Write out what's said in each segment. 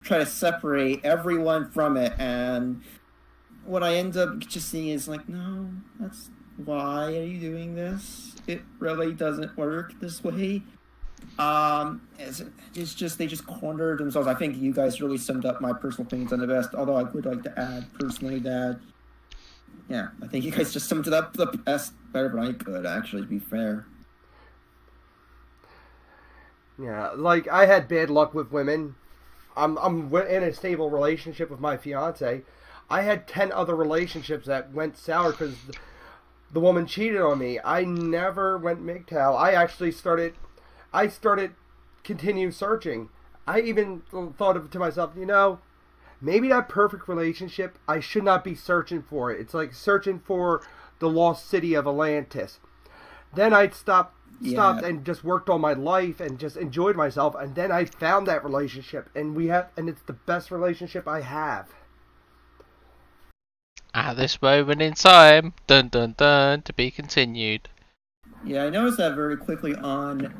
try to separate everyone from it, and what I end up just seeing is like, no, that's why are you doing this? It really doesn't work this way. It's just they just cornered themselves. I think you guys really summed up my personal opinions on the best. Although I would like to add personally that, yeah, I think you guys just summed it up the best better than I could. Actually, to be fair. Yeah, like I had bad luck with women. I'm in a stable relationship with my fiance. I had 10 other relationships that went sour because the woman cheated on me. I never went MGTOW. I started continue searching. I even thought to myself, maybe that perfect relationship, I should not be searching for it. It's like searching for the lost city of Atlantis. Then I stopped and just worked on my life and just enjoyed myself, and then I found that relationship, and it's the best relationship I have. At this moment in time, dun dun dun, to be continued. Yeah, I noticed that very quickly on.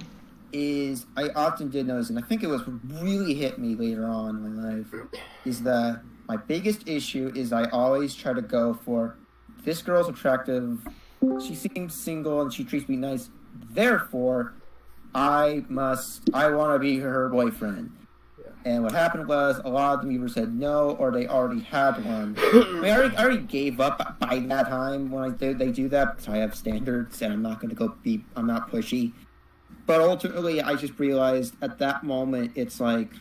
I often did notice, and I think it was really hit me later on in my life, is that my biggest issue is I always try to go for, this girl's attractive, she seems single, and she treats me nice, therefore, I want to be her boyfriend. Yeah. And what happened was, a lot of them either said no, or they already had one. I already gave up by that time when they do that, because I have standards, and I'm not going to I'm not pushy. But ultimately, I just realized at that moment, it's like,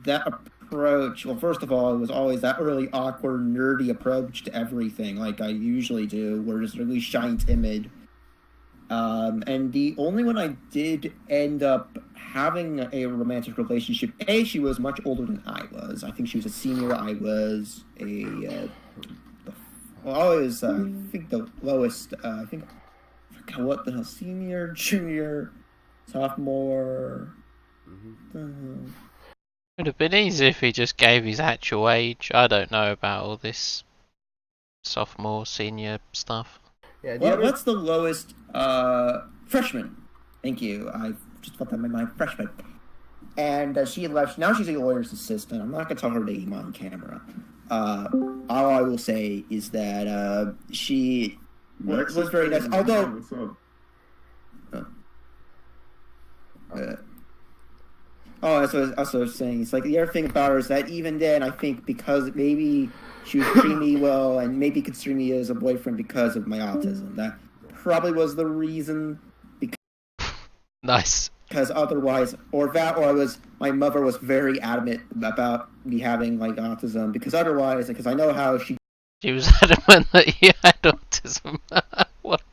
that approach, well, first of all, it was always that really awkward, nerdy approach to everything, like I usually do, where it's really shy and timid. And the only one I did end up having a romantic relationship, she was much older than I was. I think she was a senior, I was I think the lowest, I forgot what the hell, senior, junior, sophomore. Would have been easy if he just gave his actual age. I don't know about all this sophomore, senior stuff. Yeah, what's the lowest? Freshman. Thank you. I just put that in my mind. Freshman. And she left. Now she's a lawyer's assistant. I'm not gonna tell her name on camera. All I will say is that she was very nice. Although. That's what I was also saying. It's like the other thing about her is that even then, I think because maybe she was treating me well and maybe considering me as a boyfriend because of my autism. That probably was the reason. Nice. Because otherwise, my mother was very adamant about me having like autism. Because otherwise, because I know how she was adamant that you had autism. What?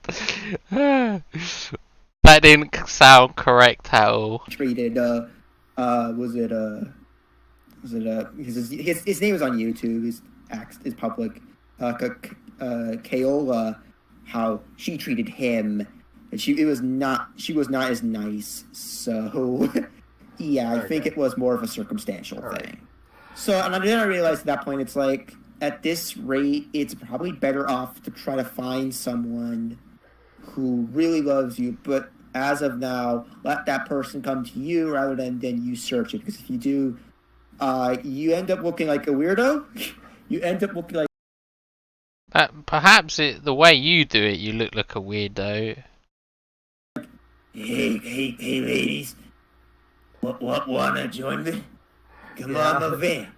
That didn't sound correct at all. Treated. His name is on YouTube. His public. Kaola, how she treated him, and she was not as nice. So, yeah, I think it was more of a circumstantial thing. So, and then I realized at that point, it's like at this rate, it's probably better off to try to find someone who really loves you, but as of now, let that person come to you rather than you search it. Because if you do, you end up looking like a weirdo. You end up looking like... Perhaps the way you do it, you look like a weirdo. Hey, ladies. What wanna join me? Come on, my van.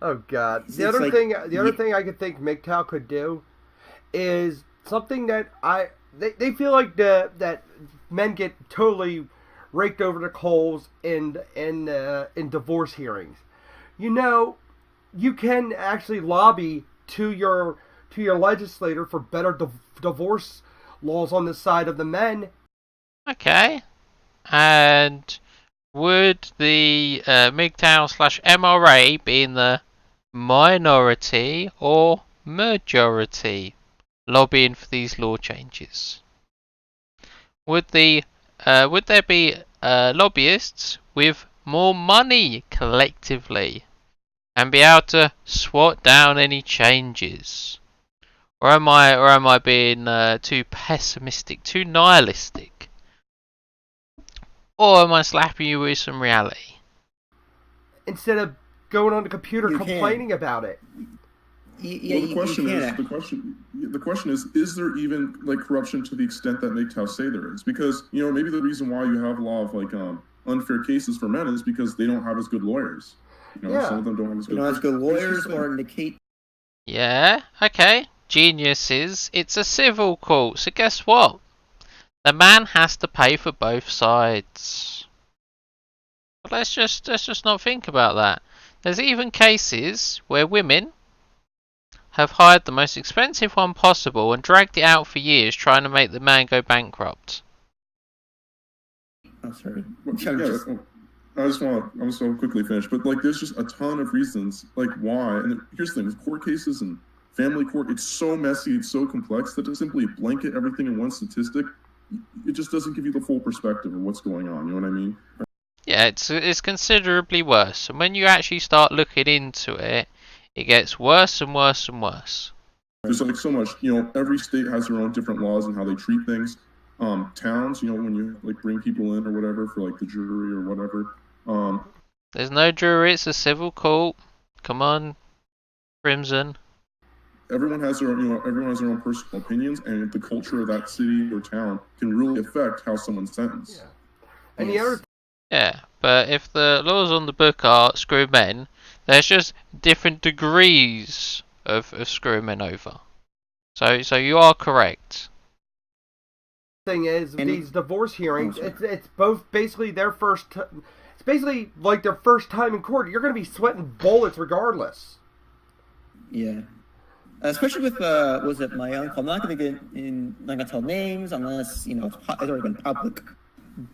Oh, God. The other thing I could think MGTOW could do is something that they feel like that men get totally raked over the coals in divorce hearings. You can actually lobby to your legislator for better divorce laws on the side of the men. Okay. And would the MGTOW/MRA be in the minority or majority lobbying for these law changes? Would there be lobbyists with more money collectively and be able to swat down any changes? Or am I being too pessimistic, too nihilistic? Or am I slapping you with some reality? Instead of going on the computer You complaining about it. Yeah, Well, the question is there even like corruption to the extent that MGTOW say there is? Because maybe the reason why you have a lot of like unfair cases for men is because they don't have as good lawyers. Some of them don't have as good lawyers or indicate. Yeah, okay. Geniuses. It's a civil court, so guess what? The man has to pay for both sides. But let's just not think about that. There's even cases where women have hired the most expensive one possible and dragged it out for years trying to make the man go bankrupt. Oh, sorry. I just want to quickly finish, but like, there's just a ton of reasons like why. And here's the thing: with court cases and family court, it's so messy, it's so complex that to simply blanket everything in one statistic, it just doesn't give you the full perspective of what's going on. You know what I mean? Yeah, it's considerably worse, and when you actually start looking into it, it gets worse and worse and worse. There's like so much. Every state has their own different laws and how they treat things. Towns, when you like bring people in or whatever for like the jury or whatever. There's no jury, it's a civil court. Come on, Crimson. Everyone has their own personal opinions, and the culture of that city or town can really affect how someone's sentenced. Yeah. And the other. Yeah, but if the laws on the book are screw men, there's just different degrees of screwing men over. So you are correct. Thing is, these divorce hearings, it's both basically their first. It's basically like their first time in court. You're going to be sweating bullets regardless. Yeah, especially with was it my uncle? I'm not going to not going to tell names unless it's already been public.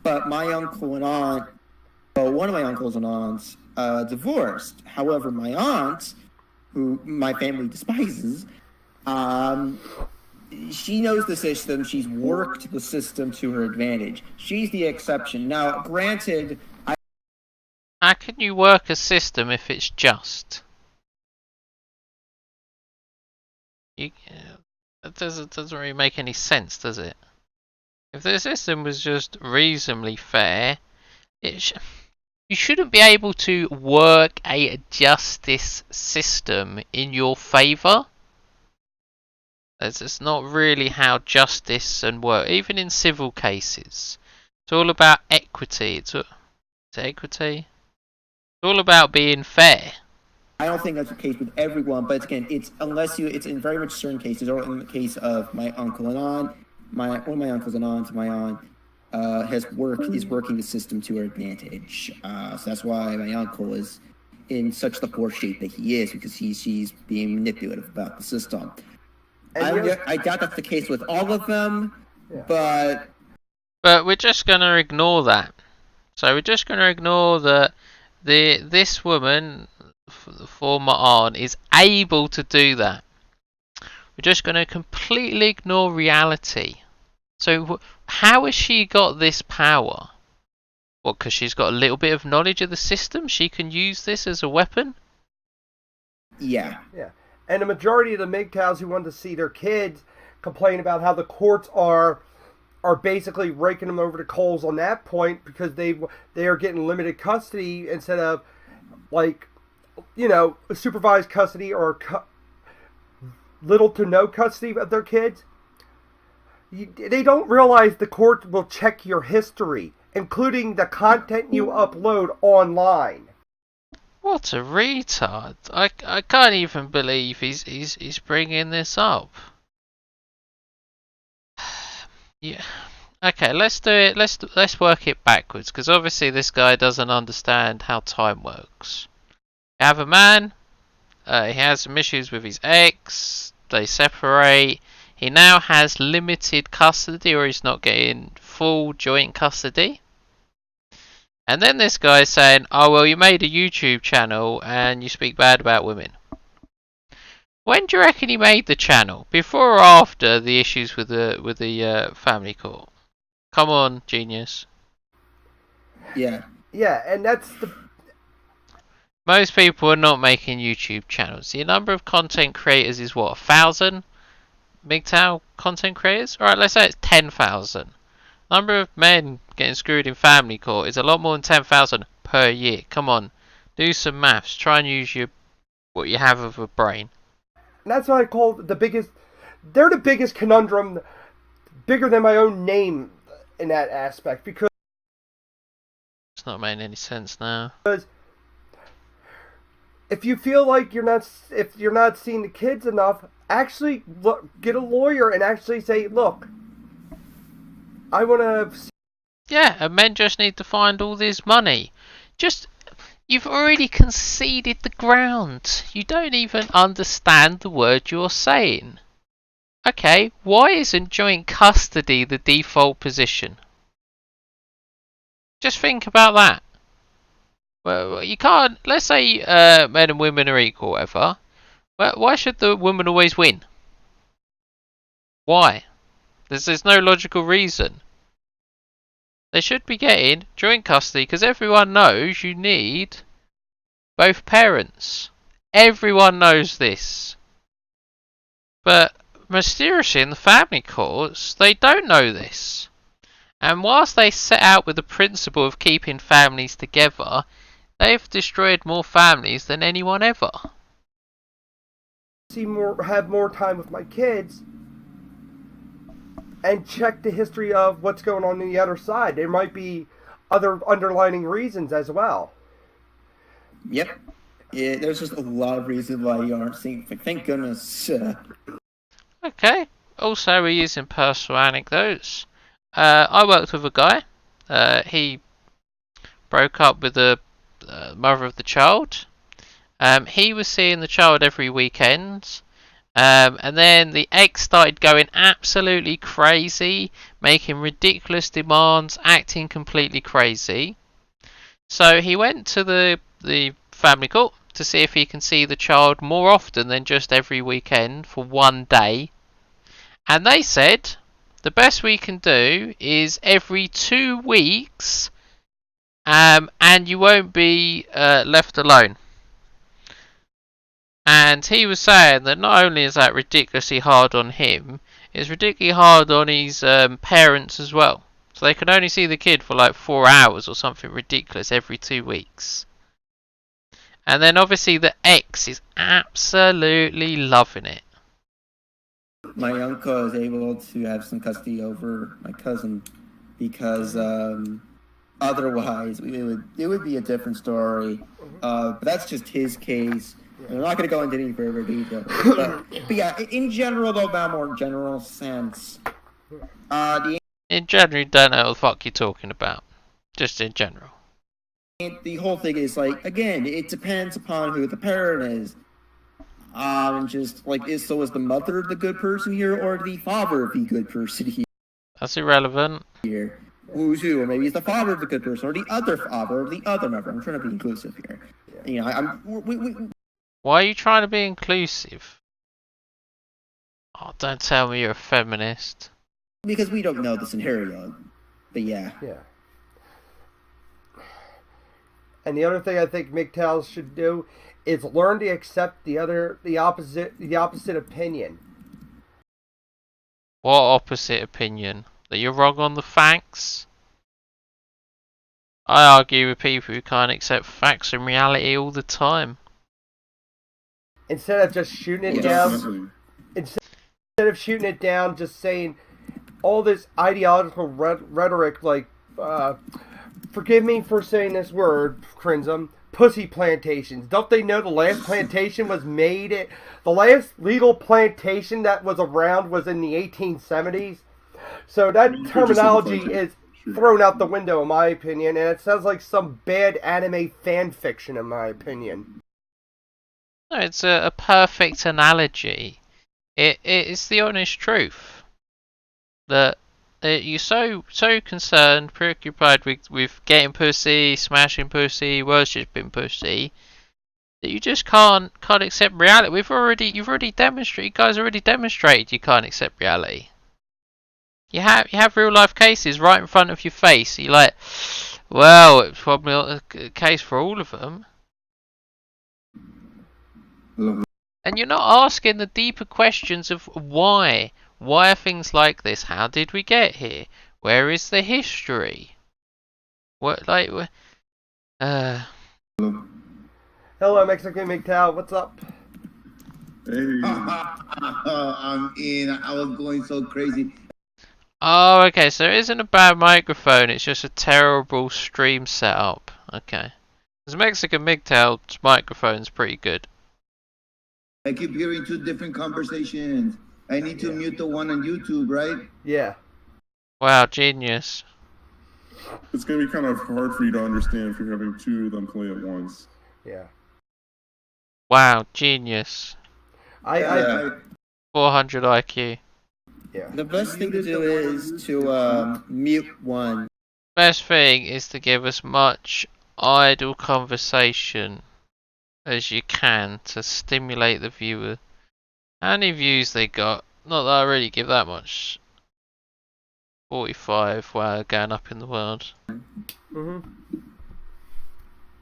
But my uncle and aunt, one of my uncles and aunts, divorced. However, my aunt, who my family despises, she knows the system. She's worked the system to her advantage. She's the exception. Now, granted, how can you work a system if it's just? It doesn't really make any sense, does it? If the system was just reasonably fair, you shouldn't be able to work a justice system in your favour. It's not really how justice and work, even in civil cases. It's all about equity. It's equity. It's all about being fair. I don't think that's the case with everyone, but again, it's in very much certain cases, or in the case of my uncle and aunt, one of my uncles and aunts, my aunt is working the system to her advantage. So that's why my uncle is in such the poor shape that he is, because she's being manipulative about the system. I doubt that's the case with all of them, yeah. But we're just going to ignore that. So we're just going to ignore that this woman, the former aunt, is able to do that. We're just going to completely ignore reality. So how has she got this power? What, because she's got a little bit of knowledge of the system? She can use this as a weapon? Yeah. Yeah. And the majority of the MGTOWs who want to see their kids complain about how the courts are basically raking them over the coals on that point, because they are getting limited custody instead of, like, supervised custody or little to no custody of their kids. They don't realize the court will check your history, including the content you upload online. What a retard! I can't even believe he's bringing this up. Yeah. Okay, let's do it. Let's work it backwards, because obviously this guy doesn't understand how time works. You have a man. He has some issues with his ex. They separate. He now has limited custody, or he's not getting full joint custody. And then this guy is saying, "Oh well, you made a YouTube channel and you speak bad about women." When do you reckon he made the channel? Before or after the issues with the family court? Come on, genius. Yeah. Yeah, and that's the. Most people are not making YouTube channels. The number of content creators is what, 1,000? MGTOW content creators? Alright, let's say it's 10,000. Number of men getting screwed in family court is a lot more than 10,000 per year. Come on. Do some maths. Try and use what you have of a brain. And that's what I call the biggest. They're the biggest conundrum, bigger than my own name in that aspect, because It's not making any sense now. if you feel like if you're not seeing the kids enough, actually get a lawyer and actually say, look, I want to. Yeah, and men just need to find all this money. You've already conceded the ground. You don't even understand the word you're saying. Okay, why isn't joint custody the default position? Just think about that. Well, you can't. Let's say men and women are equal, whatever. Well, why should the woman always win? Why? There's no logical reason. They should be getting joint custody because everyone knows you need both parents. Everyone knows this. But mysteriously in the family courts, they don't know this. And whilst they set out with the principle of keeping families together, they've destroyed more families than anyone ever. Have more time with my kids and check the history of what's going on the other side. There might be other underlying reasons as well. Yep. Yeah, there's just a lot of reasons why you aren't seeing. Thank goodness. Okay. Also, we're using personal anecdotes. I worked with a guy. He broke up with the mother of the child. He was seeing the child every weekend. And then the ex started going absolutely crazy, making ridiculous demands, acting completely crazy. So he went to the family court to see if he can see the child more often than just every weekend for one day. And they said the best we can do is every 2 weeks, and you won't be left alone. And he was saying that not only is that ridiculously hard on him, it's ridiculously hard on his parents as well. So they can only see the kid for like 4 hours or something ridiculous every 2 weeks. And then obviously the ex is absolutely loving it. My uncle is able to have some custody over my cousin because otherwise it would be a different story. But that's just his case. I'm not going to go into any further detail. But yeah, in general, though, about more general sense, in general, you don't know what the fuck you're talking about. Just in general. The whole thing is like, again, it depends upon who the parent is. Just like, so is the mother the good person here, or the father the good person here? That's irrelevant. Here, who's who? Or maybe it's the father the good person, or the other father, or the other mother. I'm trying to be inclusive here. You know, Why are you trying to be inclusive? Oh, don't tell me you're a feminist. Because we don't know the scenario. But yeah. Yeah. And the other thing I think MGTOWs should do is learn to accept the opposite opinion. What opposite opinion? That you're wrong on the facts? I argue with people who can't accept facts and reality all the time. Instead of just shooting it down, just saying all this ideological rhetoric like, forgive me for saying this word, Crimson, pussy plantations. Don't they know the last plantation was made? The last legal plantation that was around was in the 1870s. So that terminology is thrown out the window, in my opinion, and it sounds like some bad anime fan fiction, in my opinion. No, it's a perfect analogy. It's the honest truth. That you're so concerned, preoccupied with getting pussy, smashing pussy, worshipping pussy, that you just can't accept reality. You've already demonstrated. You guys already demonstrated you can't accept reality. You have real life cases right in front of your face. You're like, well, it's probably not a case for all of them. And you're not asking the deeper questions of why. Why are things like this? How did we get here? Where is the history? Hello, Mexican MGTOW. What's up? Hey, I'm in. I was going so crazy. Oh, okay, so it isn't a bad microphone, it's just a terrible stream setup. Okay. Because Mexican MGTOW's microphone's pretty good. I keep hearing two different conversations. I need to mute the one on YouTube, right? Yeah. Wow, genius. it's gonna be kind of hard for you to understand if you're having two of them play at once. Yeah. Wow, genius. I 400 IQ. yeah. The best thing to do is to mute one. Best thing is to give as much idle conversation as you can to stimulate the viewer. How many views they got? Not that I really give that much. 45, wow, going up in the world.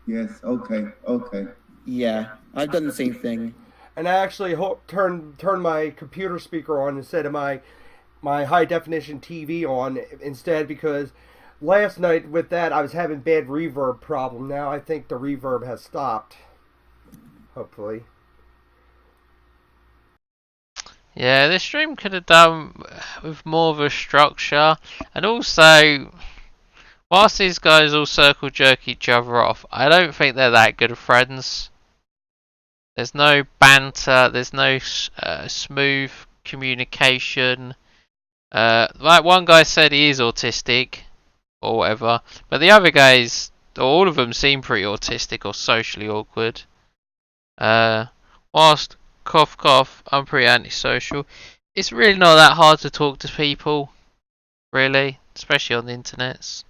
Yes. Okay. Yeah, I've done the same thing. And I actually turned my computer speaker on instead of my high definition TV on instead, because last night with that I was having bad reverb problem. Now I think the reverb has stopped. Hopefully. Yeah, this stream could have done with more of a structure, and also, whilst these guys all circle jerk each other off, I don't think they're that good of friends. There's no banter, there's no smooth communication. Like one guy said he is autistic, or whatever, but the other guys, or all of them, seem pretty autistic or socially awkward. Whilst cough cough, I'm pretty antisocial. It's really not that hard to talk to people, really, especially on the internets.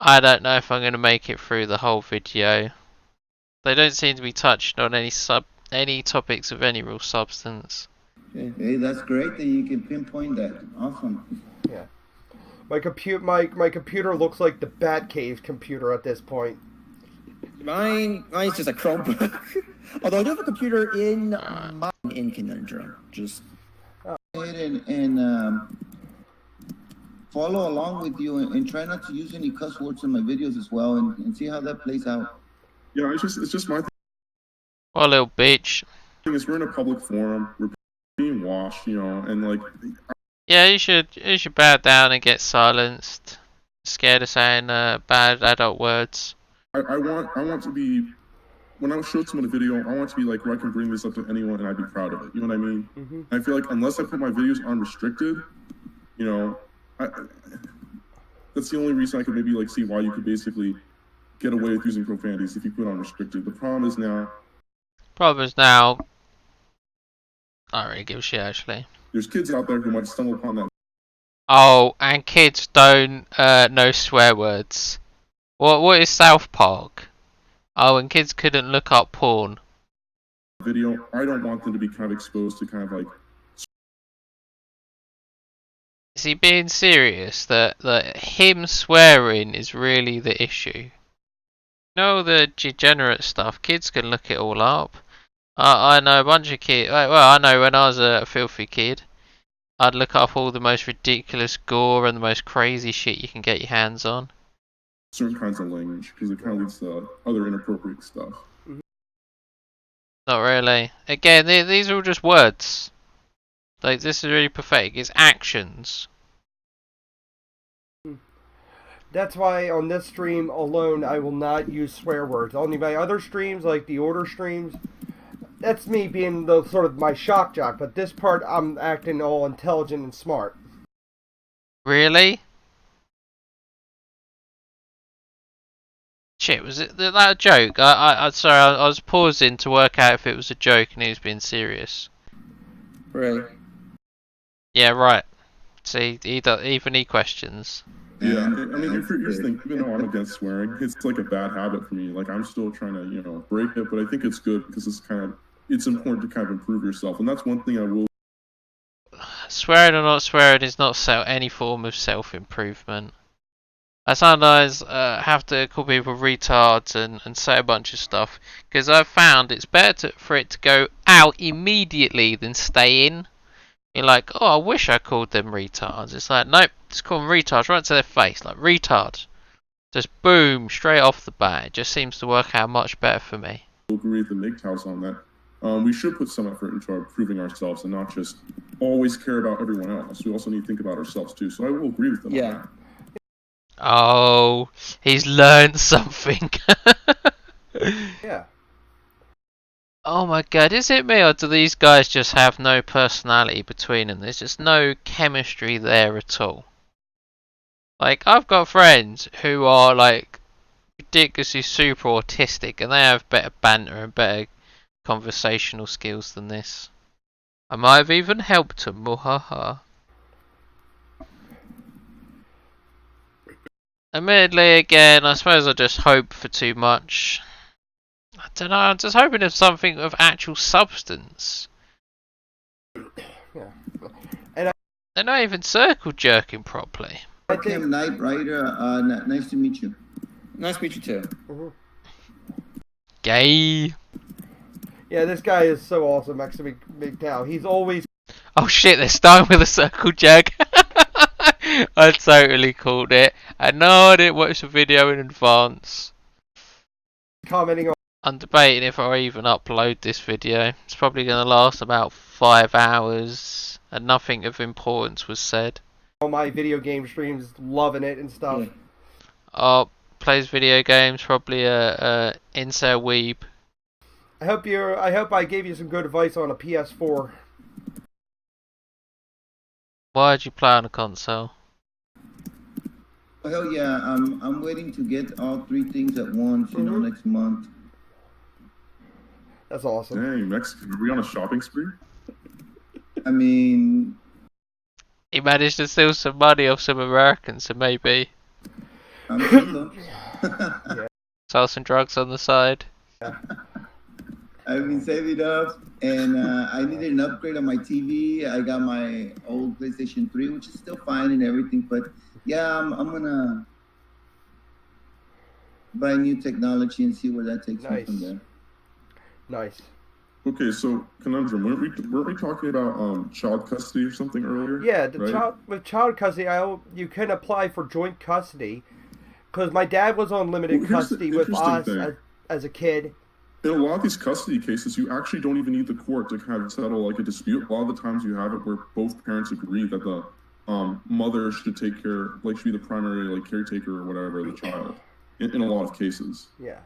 I don't know if I'm going to make it through the whole video. They don't seem to be touching on any topics of any real substance. Hey, that's great that you can pinpoint that. Awesome. Yeah. My computer looks like the Batcave computer at this point. Mine's just a Chromebook. Although I do have a computer in Conundrum. Just Go ahead and follow along with you and try not to use any cuss words in my videos as well, and see how that plays out. Yeah, it's just my What a little bitch. thing is we're in a public forum, we're being watched, and like Yeah, you should bow down and get silenced. Scared of saying bad adult words. I want to be, when I show someone a video, I want to be like where I can bring this up to anyone and I'd be proud of it. You know what I mean? Mm-hmm. I feel like unless I put my videos unrestricted, that's the only reason I could maybe like see why you could basically get away with using profanities if you put unrestricted. The problem is now I don't really give a shit actually. there's kids out there who might stumble upon that Oh, and kids don't know swear words. What is South Park? Oh, and kids couldn't look up porn. video. I don't want them to be kind of exposed to kind of like. Is he being serious that him swearing is really the issue? No, the degenerate stuff, kids can look it all up. I know a bunch of kids. Well, I know when I was a filthy kid, I'd look up all the most ridiculous gore and the most crazy shit you can get your hands on. Certain kinds of language because it kind of leads to other inappropriate stuff. Not really. Again, these are all just words. Like, this is really pathetic. It's actions. That's why on this stream alone I will not use swear words. Only my other streams, like the order streams, that's me being the sort of my shock jock. But this part, I'm acting all intelligent and smart. Really? Shit, was that a joke? Sorry, I was pausing to work out if it was a joke and he was being serious. right. Yeah, right. See, even he questions. Yeah, I mean, here's the thing. Even though I'm against swearing, it's like a bad habit for me. Like I'm still trying to, break it, but I think it's good because it's important to kind of improve yourself, and that's one thing I will. Swearing or not swearing is not any form of self-improvement. I sometimes have to call people retards and say a bunch of stuff because I've found it's better for it to go out immediately than stay in. You're like, oh, I wish I called them retards. It's like, nope, just call them retards right to their face, like retard. Just boom, straight off the bat. It just seems to work out much better for me. Agree with the MGTOWs on that. We should put some effort into improving ourselves and not just always care about everyone else. We also need to think about ourselves too. So I will agree with them on that. Oh, he's learned something. Yeah. Oh my god, is it me or do these guys just have no personality between them? There's just no chemistry there at all. Like, I've got friends who are like ridiculously super autistic and they have better banter and better conversational skills than this. I might have even helped them, muhaha. Admittedly, again, I suppose I just hope for too much. I don't know, I'm just hoping of something of actual substance. Yeah. They're not even circle jerking properly. Kim Knight, right? Nice to meet you. Nice to meet you too. Mm-hmm. Gay. Yeah, this guy is so awesome, Anti-MGTOW. He's always... Oh shit, they're starting with a circle jerk. I totally called it. I know I didn't watch the video in advance. commenting on... I'm debating if I even upload this video. It's probably going to last about 5 hours and nothing of importance was said. all my video game streams, loving it and stuff. Yeah. Oh, plays video games, probably a incel weeb. I hope I gave you some good advice on a PS4. Why'd you play on a console? Hell yeah, I'm waiting to get all 3 things at once, you know, next month. That's awesome. Dang, Mexican. Are we on a shopping spree? I mean... He managed to steal some money off some Americans, so maybe I'm single. sell some drugs on the side. I've been saving up, and I needed an upgrade on my TV. I got my old PlayStation 3, which is still fine and everything, but yeah, I'm gonna buy new technology and see where that takes me from there. Nice. Okay, so conundrum. Weren't we talking about child custody or something earlier? Yeah, right? with child custody, you can apply for joint custody, because my dad was on limited custody with us as a kid. In a lot of these custody cases, you actually don't even need the court to kind of settle like a dispute. A lot of the times you have it where both parents agree that the mother should take care, like, should be the primary like caretaker or whatever of the child. In a lot of cases. Yeah.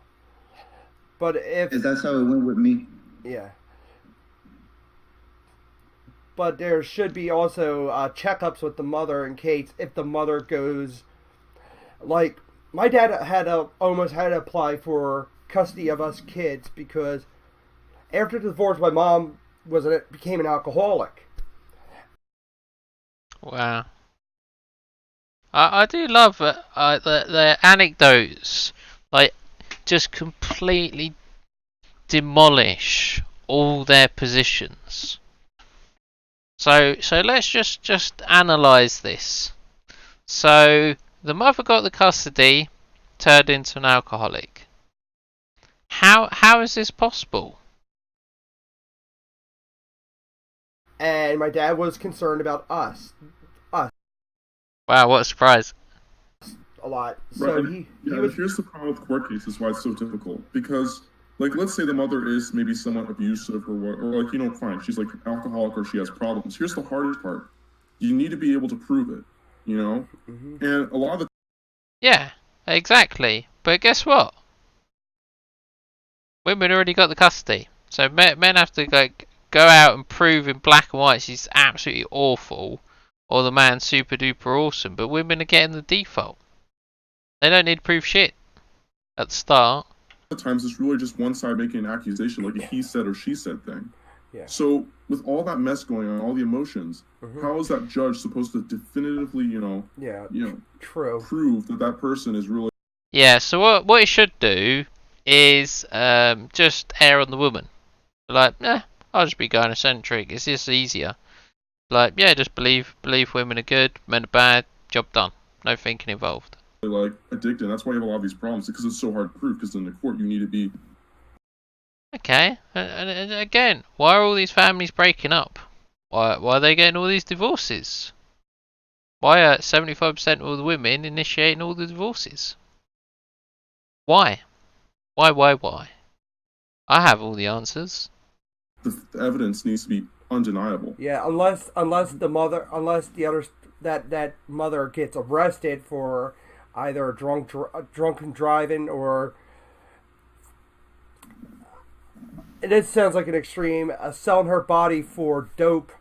But if that's how it went with me. Yeah. But there should be also checkups with the mother in case if the mother goes, like, my dad almost had to apply for custody of us kids because after the divorce, my mom became an alcoholic. Wow. I do love the anecdotes, like, just completely demolish all their positions. So let's just analyze this. So the mother got the custody, turned into an alcoholic. How is this possible? And my dad was concerned about us. Wow, what a surprise. A lot. Right. So here's the problem with court cases, why it's so difficult. Because, like, let's say the mother is maybe somewhat abusive or what, or like, you know, fine, she's like alcoholic or she has problems. Here's the hardest part. You need to be able to prove it, you know? Mm-hmm. And a lot of the... Yeah, exactly. But guess what? Women already got the custody. So men have to, like, go out and prove in black and white she's absolutely awful or the man's super duper awesome. But women are getting the default. They don't need to prove shit at the start. Times it's really just one side making an accusation, like a he said or she said thing. Yeah. So with all that mess going on, all the emotions, how is that judge supposed to definitively, true, prove that person is really? Yeah. So what he should do is just err on the woman. Like, I'll just be gynocentric. It's just easier. Like, yeah, just believe women are good, men are bad. Job done. No thinking involved. Like addicted. That's why you have a lot of these problems because it's so hard to prove. Because in the court, you need to be. Okay, and again, why are all these families breaking up? Why are they getting all these divorces? Why are 75% of all the women initiating all the divorces? Why? Why? I have all the answers. The evidence needs to be undeniable. Yeah, unless that mother gets arrested for either drunken driving or, this sounds like an extreme, selling her body for dope,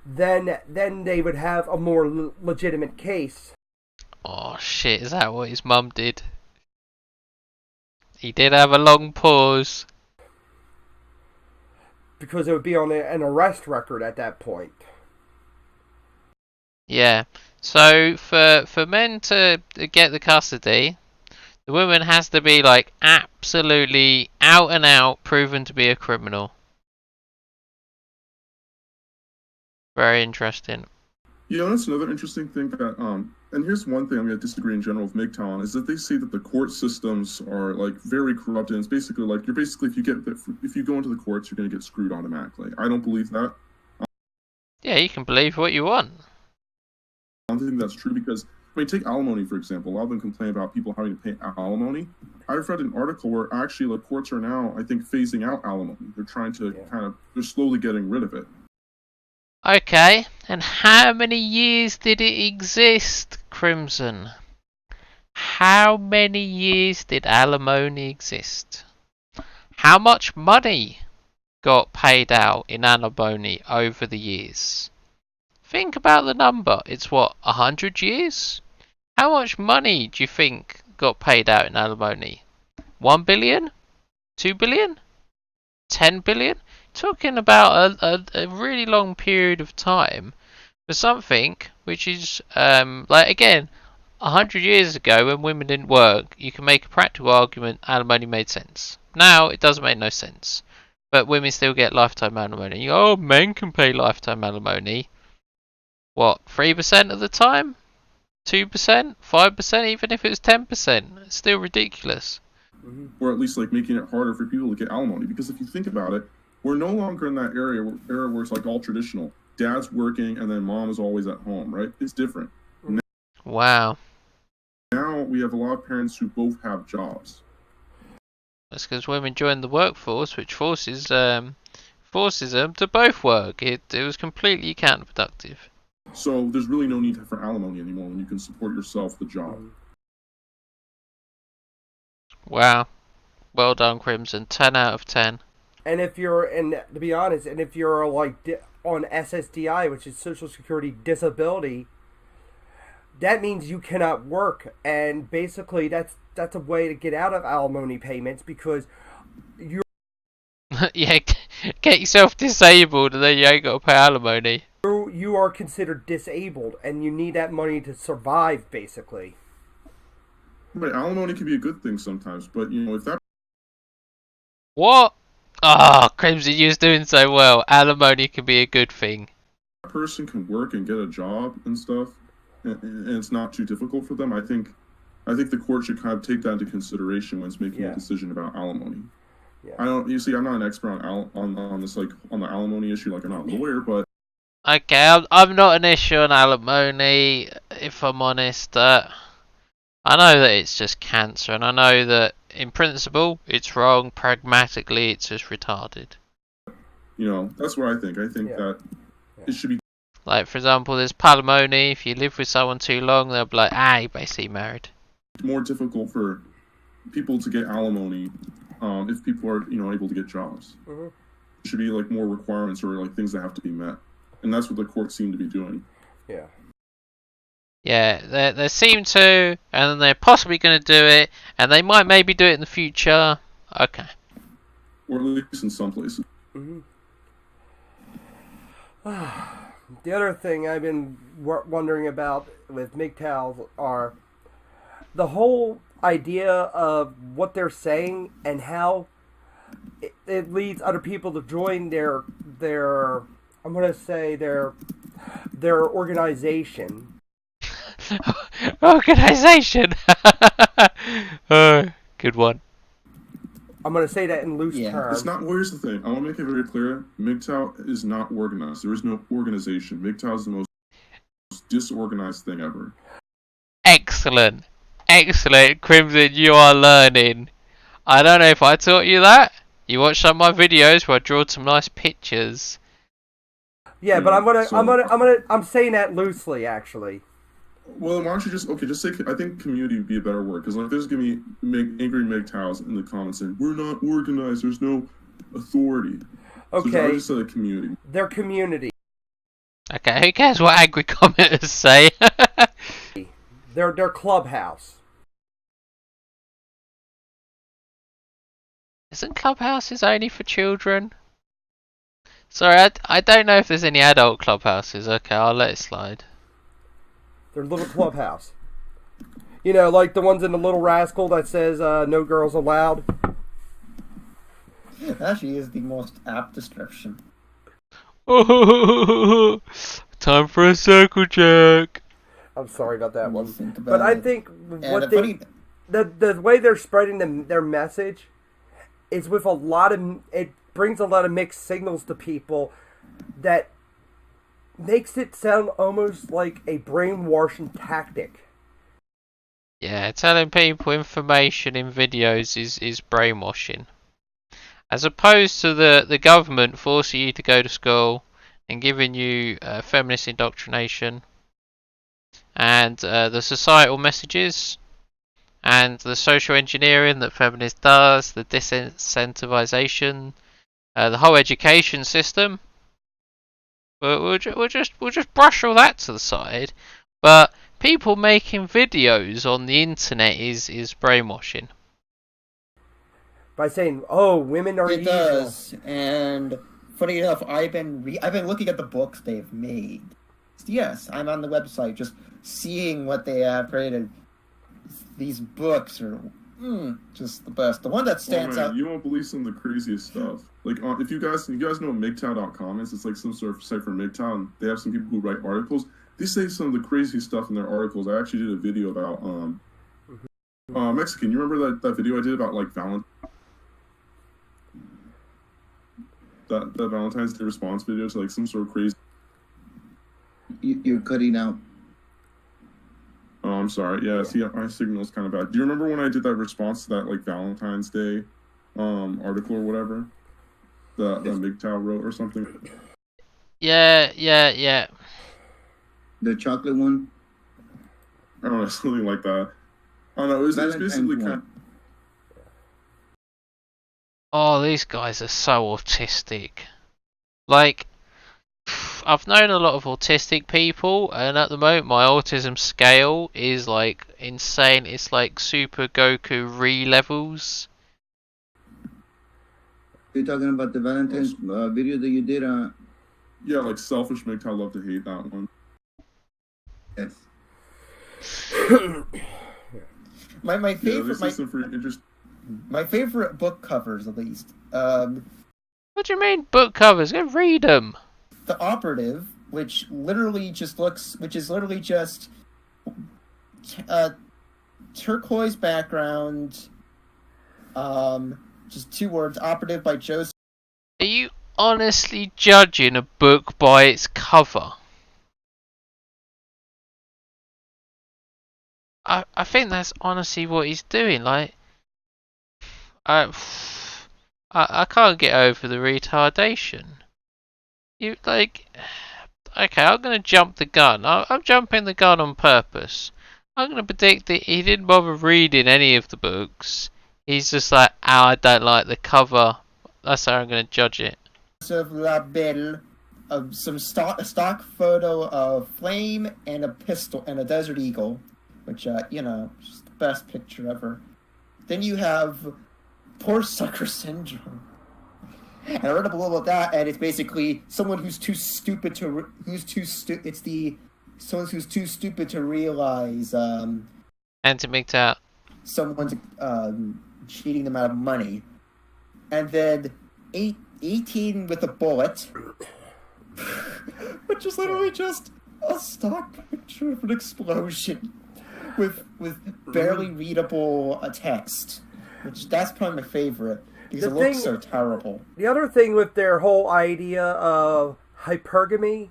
then they would have a more legitimate case. Oh shit, is that what his mum did? He did have a long pause. Because it would be on an arrest record at that point. Yeah. So for men to get the custody, the woman has to be like absolutely out and out proven to be a criminal. Very interesting. Yeah, that's another interesting thing that and here's one thing I'm going to disagree in general with MGTOW on, is that they say that the court systems are like very corrupt, and it's basically like if you go into the courts, you're going to get screwed automatically. I don't believe that. Yeah, you can believe what you want. I don't think that's true because, I mean, take alimony, for example. A lot of them complain about people having to pay alimony. I've read an article where actually the courts are now, I think, phasing out alimony. They're trying to they're slowly getting rid of it. Okay, and how many years did it exist, Crimson? How many years did alimony exist? How much money got paid out in alimony over the years? Think about the number. It's what, 100 years? How much money do you think got paid out in alimony? 1 billion? 2 billion? 10 billion? Talking about a really long period of time for something which is, like, again, 100 years ago when women didn't work, you can make a practical argument alimony made sense. Now it doesn't make no sense. But women still get lifetime alimony. Oh, men can pay lifetime alimony. What, 3% of the time? 2%? 5%? Even if it was 10%? It's still ridiculous. Or at least like making it harder for people to get alimony. Because if you think about it, we're no longer in that era where it's like all traditional. Dad's working and then mom is always at home, right? It's different. Wow. Now we have a lot of parents who both have jobs. That's because women joined the workforce, which forces them to both work. It was completely counterproductive. So there's really no need for alimony anymore when you can support yourself, the job. Wow. Well done, Crimson. 10 out of 10. And if you're, to be honest, if you're like on SSDI, which is Social Security Disability, that means you cannot work, and basically that's a way to get out of alimony payments because you Yeah, get yourself disabled and then you ain't got to pay alimony. You are considered disabled, and you need that money to survive, basically. But alimony can be a good thing sometimes, but if that... What? Ah, oh, Crimson, you're doing so well. Alimony can be a good thing. A person can work and get a job and stuff, and it's not too difficult for them. I think the court should kind of take that into consideration when it's making a decision about alimony. Yeah. I'm not an expert on this, like, on the alimony issue, like, I'm not a lawyer, but... Okay, I'm not an issue on alimony, if I'm honest. I know that it's just cancer, and I know that in principle it's wrong. Pragmatically, it's just retarded. That's what I think. I think that it should be... Like, for example, there's palimony. If you live with someone too long, they'll be like, you're basically married. It's more difficult for people to get alimony if people are, able to get jobs. Mm-hmm. There should be, like, more requirements or, like, things that have to be met. And that's what the courts seem to be doing. Yeah. Yeah, they seem to, and they're possibly going to do it, and they might maybe do it in the future. Okay. Or at least in some places. Mm-hmm. The other thing I've been wondering about with MGTOWs are the whole idea of what they're saying and how it leads other people to join their I'm going to say their organization. Organization! Good one. I'm going to say that in loose terms. It's not. Here's the thing. I want to make it very clear. MGTOW is not organized. There is no organization. MGTOW is the most disorganized thing ever. Excellent. Excellent, Crimson, you are learning. I don't know if I taught you that. You watch some of my videos where I draw some nice pictures. Yeah, but I'm saying that loosely, actually. Well, why don't you just say, I think community would be a better word, because like there's gonna be angry MGTOWs in the comments saying we're not organized, there's no authority. Okay. So I just said a community. Their community. Okay, who cares what angry commenters say? Their clubhouse. Isn't clubhouses only for children? Sorry, I don't know if there's any adult clubhouses. Okay, I'll let it slide. Their little clubhouse. You know, like the ones in the Little Rascal that says no girls allowed. That actually is the most apt description. Time for a circle jerk. I'm sorry about that one. But But I think what the way they're spreading their message is with a lot of, it brings a lot of mixed signals to people that makes it sound almost like a brainwashing tactic. Yeah, telling people information in videos is brainwashing. As opposed to the government forcing you to go to school and giving you feminist indoctrination and the societal messages and the social engineering that feminist does, the disincentivization, the whole education system. We'll just brush all that to the side. But people making videos on the internet is brainwashing. By saying, "Oh, women are evil." It does, and funny enough, I've been looking at the books they've made. Yes, I'm on the website just seeing what they have created. These books are just the best. The one that stands out. You won't believe some of the craziest stuff. Like if you guys know what MGTOW.com is, it's like some sort of site for MGTOW, and they have some people who write articles. They say some of the craziest stuff in their articles. I actually did a video about Mexican. You remember that video I did about like Valentine? That Valentine's Day response video to like some sort of crazy. You're cutting out. Oh, I'm sorry. Yeah, see, my signal's kind of bad. Do you remember when I did that response to that like Valentine's Day article or whatever that MGTOW wrote or something? Yeah. The chocolate one? I don't know, something like that. I don't know, it was basically kind of... Oh, these guys are so autistic. Like, I've known a lot of autistic people, and at the moment my autism scale is like insane. It's like Super Goku re-levels. You're talking about the Valentine's video that you did on... Yeah, like selfish MGTOW, love to hate that one. Yes. my favorite... Yeah, my favorite book covers, at least. What do you mean book covers? Go read them. The Operative, which is literally just turquoise background, just two words, Operative by Joseph. Are you honestly judging a book by its cover? I think that's honestly what he's doing. Like, I can't get over the retardation. You like, okay, I'm gonna jump the gun. I'm jumping the gun on purpose. I'm gonna predict that he didn't bother reading any of the books. He's just like, I don't like the cover. That's how I'm gonna judge it. Of La Belle, some stock photo of Flame and a pistol and a Desert Eagle, which just the best picture ever. Then you have Poor Sucker Syndrome. And I read up a little about that, and it's basically someone who's too stupid to realize Anti-MGTOW. Someone's cheating them out of money, and then 18 with a bullet, which is literally just a stock picture of an explosion with barely readable text. Which that's probably my favorite. Because it looks so terrible. The other thing with their whole idea of hypergamy.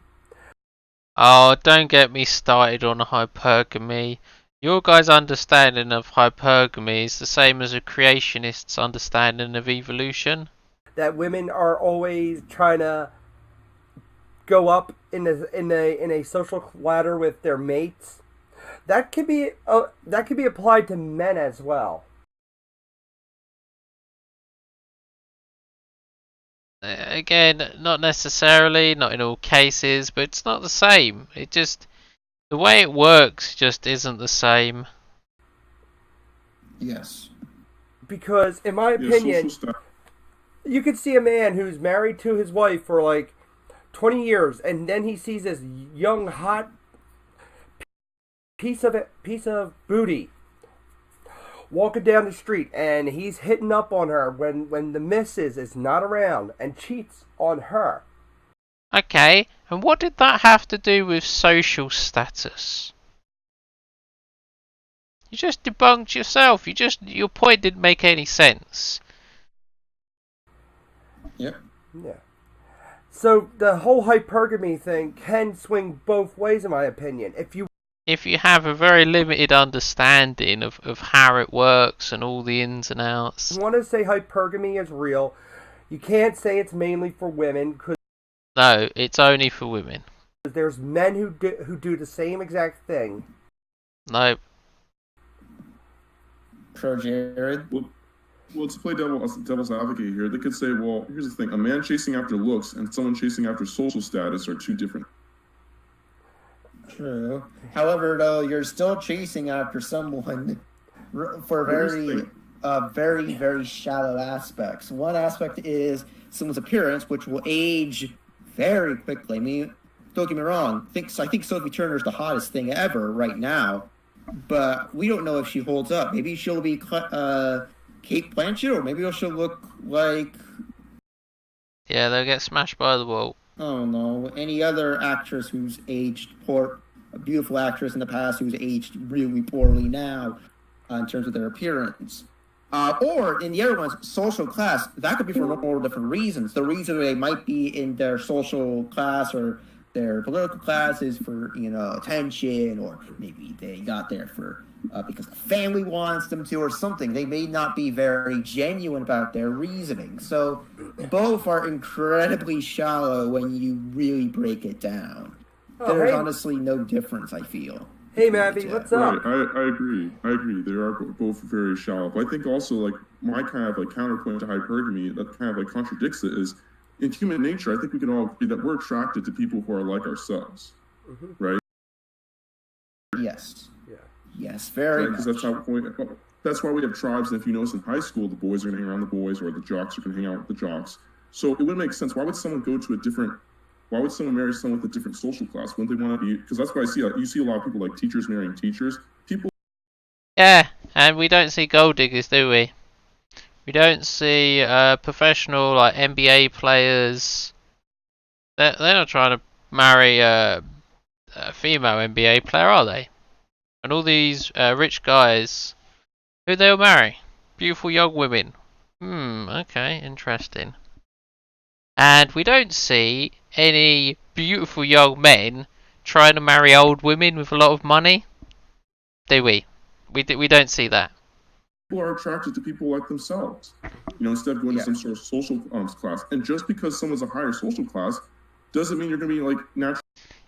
Oh, don't get me started on hypergamy. Your guys' understanding of hypergamy is the same as a creationist's understanding of evolution. That women are always trying to go up in a social ladder with their mates. That could be applied to men as well. Again, not necessarily, not in all cases, but it's not the same. It just, the way it works just isn't the same. Yes. Because, in my opinion, you could see a man who's married to his wife for like 20 years, and then he sees this young, hot piece of booty walking down the street, and he's hitting up on her when the missus is not around and cheats on her. Okay, and what did that have to do with social status? You just debunked yourself. Your point didn't make any sense. Yep. Yeah. So the whole hypergamy thing can swing both ways, in my opinion. If you have a very limited understanding of how it works and all the ins and outs. If you want to say hypergamy is real, you can't say it's mainly for women. No, it's only for women. There's men who do the same exact thing. No. Pro Jared. Well, to play devil's advocate here, they could say, well, here's the thing. A man chasing after looks and someone chasing after social status are two different. True. However, though, you're still chasing after someone for very, very shallow aspects. One aspect is someone's appearance, which will age very quickly. I mean, don't get me wrong. I think Sophie Turner's the hottest thing ever right now, but we don't know if she holds up. Maybe she'll be Kate Blanchett, or maybe she'll look like... Yeah, they'll get smashed by the wall. Oh no, any other actress who's aged poor, a beautiful actress in the past who's aged really poorly now in terms of their appearance. Or in the other ones, social class, that could be for multiple different reasons. The reason they might be in their social class or their political class is for, attention, or maybe they got there for because the family wants them to, or something. They may not be very genuine about their reasoning. So both are incredibly shallow when you really break it down. There's honestly no difference, I feel. Hey, Mavi, what's up? Right, I agree. They are both very shallow. But I think also, like, my kind of like counterpoint to hypergamy that kind of like contradicts it is, in human nature, I think we can all agree that we're attracted to people who are like ourselves, right? Yes. Yeah. Yes, very much. Because that's why we have tribes. And if you notice in high school, the boys are going to hang around the boys, or the jocks are going to hang out with the jocks. So it would make sense. Why would someone marry someone with a different social class? Wouldn't they want to be? Because that's why you see a lot of people like teachers marrying teachers. Yeah, and we don't see gold diggers, do we? We don't see professional like NBA players. They're not trying to marry a female NBA player, are they? And all these rich guys, who they'll marry? Beautiful young women. Okay, interesting. And we don't see any beautiful young men trying to marry old women with a lot of money, do we? We don't see that. People are attracted to people like themselves, instead of going to some sort of social class. And just because someone's a higher social class doesn't mean you're going to be like natural.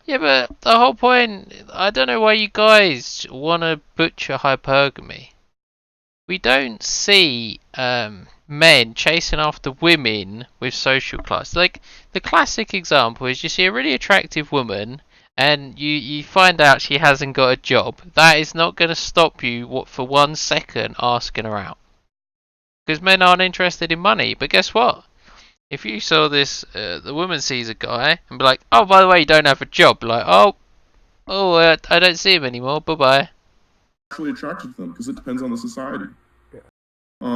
Yeah, but the whole point, I don't know why you guys want to butcher hypergamy. We don't see men chasing after women with social class. Like, the classic example is you see a really attractive woman and you find out she hasn't got a job. That is not going to stop you for 1 second asking her out. Because men aren't interested in money. But guess what? If you saw this, the woman sees a guy and be like, oh, by the way, you don't have a job. Like, I don't see him anymore. Bye-bye. Actually attracted to them, because it depends on the society.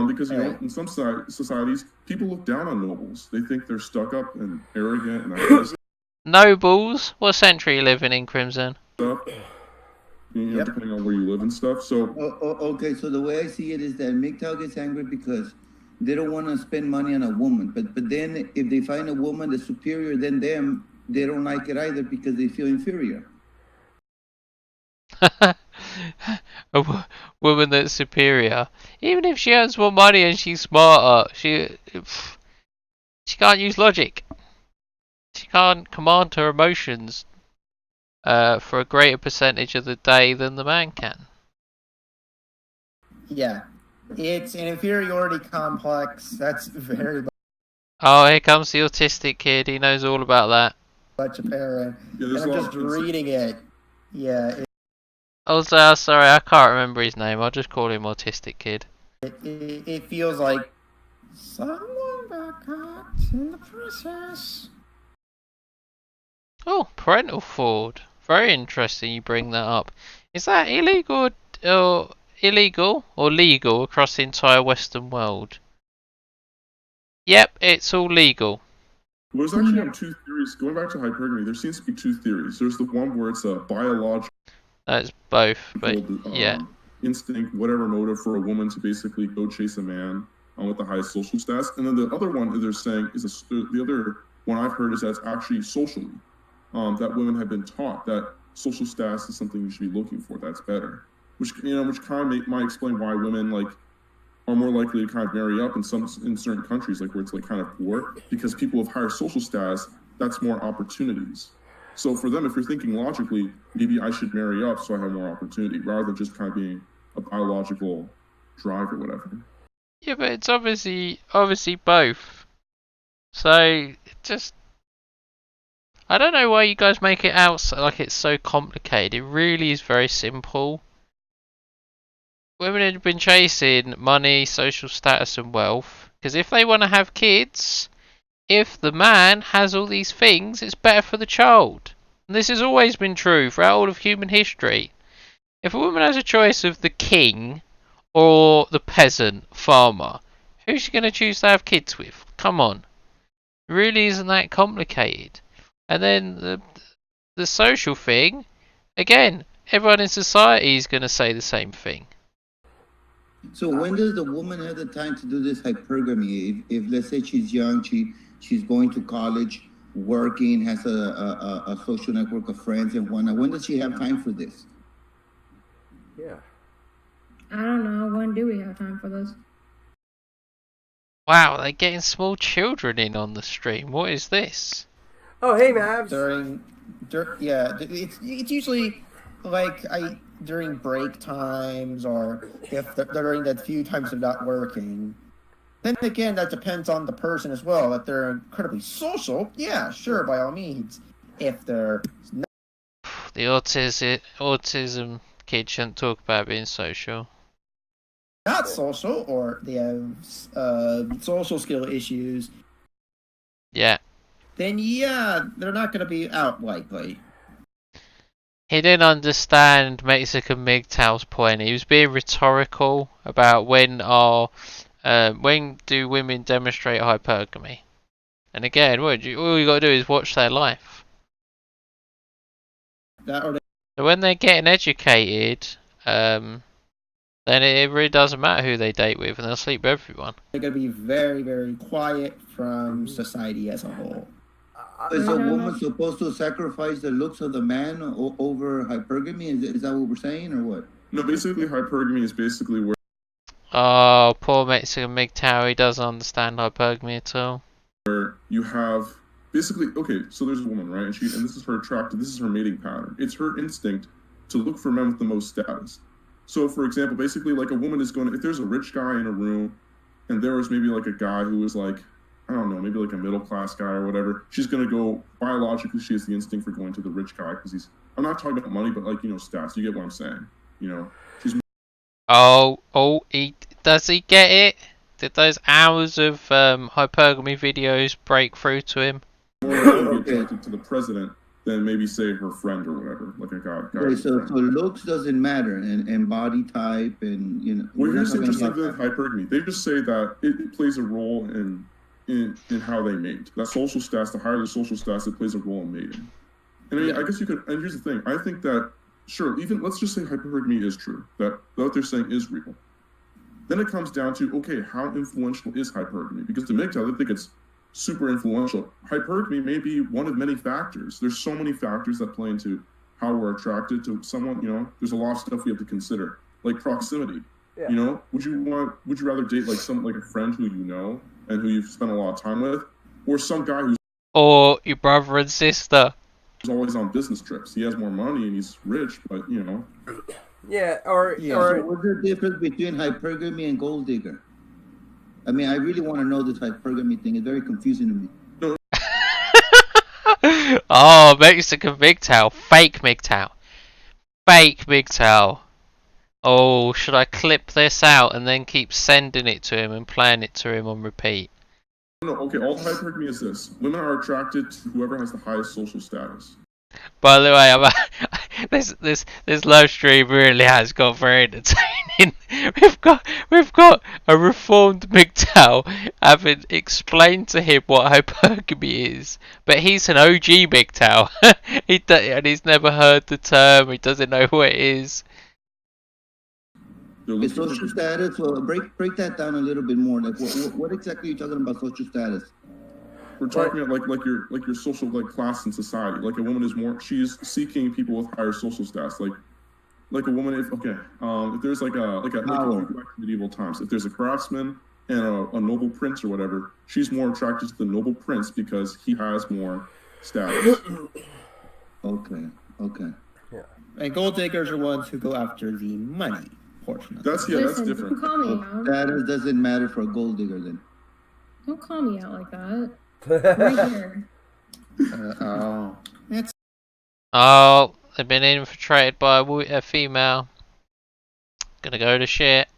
Because in some societies, people look down on nobles. They think they're stuck up and arrogant and that kind of stuff. Nobles? What century you living in, Crimson? Depending on where you live and stuff. So okay, so the way I see it is that MGTOW gets angry because they don't want to spend money on a woman. But then if they find a woman that's superior than them, they don't like it either because they feel inferior. woman that's superior, even if she earns more money and she's smarter, she can't use logic. She can't command her emotions for a greater percentage of the day than the man can. Yeah, it's an inferiority complex. That's very Oh, here comes the autistic kid. He knows all about that. much apparent. Yeah, And I'm just reading it. Yeah, Also, sorry, I can't remember his name. I'll just call him autistic kid. it feels like someone got caught in the process. Oh, parental fraud. Very interesting you bring that up. Is that illegal or legal across the entire Western world? Yep, it's all legal. Well, there's actually two theories. Going back to hypergamy, there seems to be two theories. There's the one where it's a biological That's both, but yeah. instinct, whatever motive for a woman to basically go chase a man with the highest social status. And then the other one that they're saying is the other one I've heard is that it's actually socially. That women have been taught that social status is something you should be looking for. That's better, which kind of might explain why women are more likely to kind of marry up in certain countries, like where it's like kind of poor, because people with higher social status, that's more opportunities. So for them, if you're thinking logically, maybe I should marry up so I have more opportunity, rather than just kind of being a biological drive or whatever. Yeah, but it's obviously both. So just, I don't know why you guys make it out like it's so complicated. It really is very simple. Women have been chasing money, social status, and wealth because if they want to have kids, if the man has all these things, it's better for the child. And this has always been true throughout all of human history. If a woman has a choice of the king or the peasant farmer, who's she going to choose to have kids with? Come on. It really isn't that complicated. And then the social thing, again, everyone in society is going to say the same thing. So when does the woman have the time to do this hypergamy? If let's say she's young, she's going to college, working, has a social network of friends and whatnot. When does she have time for this? Yeah. I don't know. When do we have time for this? Wow, they're getting small children in on the stream. What is this? Oh, hey, Mavs. It's usually like during break times or if during that few times they're not working. Then again, that depends on the person as well. If they're incredibly social, yeah, sure, by all means. If they're not, The autism kid shouldn't talk about being social. not social or they have social skill issues, Yeah. then yeah, they're not going to be out likely. He didn't understand Mexican MGTOW's point. He was being rhetorical about when do women demonstrate hypergamy. And again, all you got to do is watch their life. So when they're getting educated, then it really doesn't matter who they date with, and they'll sleep with everyone. They're going to be very, very quiet from society as a whole. Is a woman supposed to sacrifice the looks of the man over hypergamy? Is that what we're saying, or what? No, basically hypergamy is basically where Oh, poor Mexican MGTOW, he doesn't understand hypergamy at all. you have basically, okay, so there's a woman, right? And this is her this is her mating pattern. It's her instinct to look for men with the most status. So for example, basically like a woman is going to, if there's a rich guy in a room and there was maybe like a guy who was like, I don't know, maybe like a middle class guy or whatever, she's going to go, biologically she has the instinct for going to the rich guy because I'm not talking about money, but like, stats, you get what I'm saying, she's Does he get it? Did those hours of hypergamy videos break through to him? more likely to be attracted to the president than maybe say her friend or whatever, like a guy. Okay, so looks doesn't matter, and body type, and Well, here's the interesting thing with hypergamy. They just say that it plays a role in how they mate. That social status, the higher the social status, it plays a role in mating. And I mean, I guess you could. And here's the thing. I think that sure, even let's just say hypergamy is true. That what they're saying is real. Then it comes down to, okay, how influential is hypergamy? Because to MGTOW, they think it's super influential. Hypergamy may be one of many factors. There's so many factors that play into how we're attracted to someone, there's a lot of stuff we have to consider, like proximity. Yeah. Would you rather date like a friend who you know and who you've spent a lot of time with, or some guy who's Or your brother and sister. always on business trips? He has more money and he's rich, but Yeah, or So what's the difference between hypergamy and gold digger? I mean, I really want to know this hypergamy thing. It's very confusing to me. Oh, Mexican MGTOW. Fake MGTOW. Fake MGTOW. Oh, should I clip this out and then keep sending it to him and playing it to him on repeat? No, okay, all hypergamy is this. Women are attracted to whoever has the highest social status. By the way, this live stream really has got very entertaining. We've got a reformed MGTOW having explained to him what hypergamy is, but he's an OG MGTOW. And he's never heard the term. He doesn't know what it is. The social status. Well, break that down a little bit more. Like, what exactly are you talking about social status? We're talking about like your social class in society. Like a woman she's seeking people with higher social status. Like a woman, if there's like medieval times, if there's a craftsman and a noble prince or whatever, she's more attracted to the noble prince because he has more status. Okay. Yeah. And gold diggers are ones who go after the money portion. That's different. Don't call me out. Status doesn't matter for a gold digger then. Don't call me out like that. Right here. Oh, they've been infiltrated by a female. Gonna go to shit.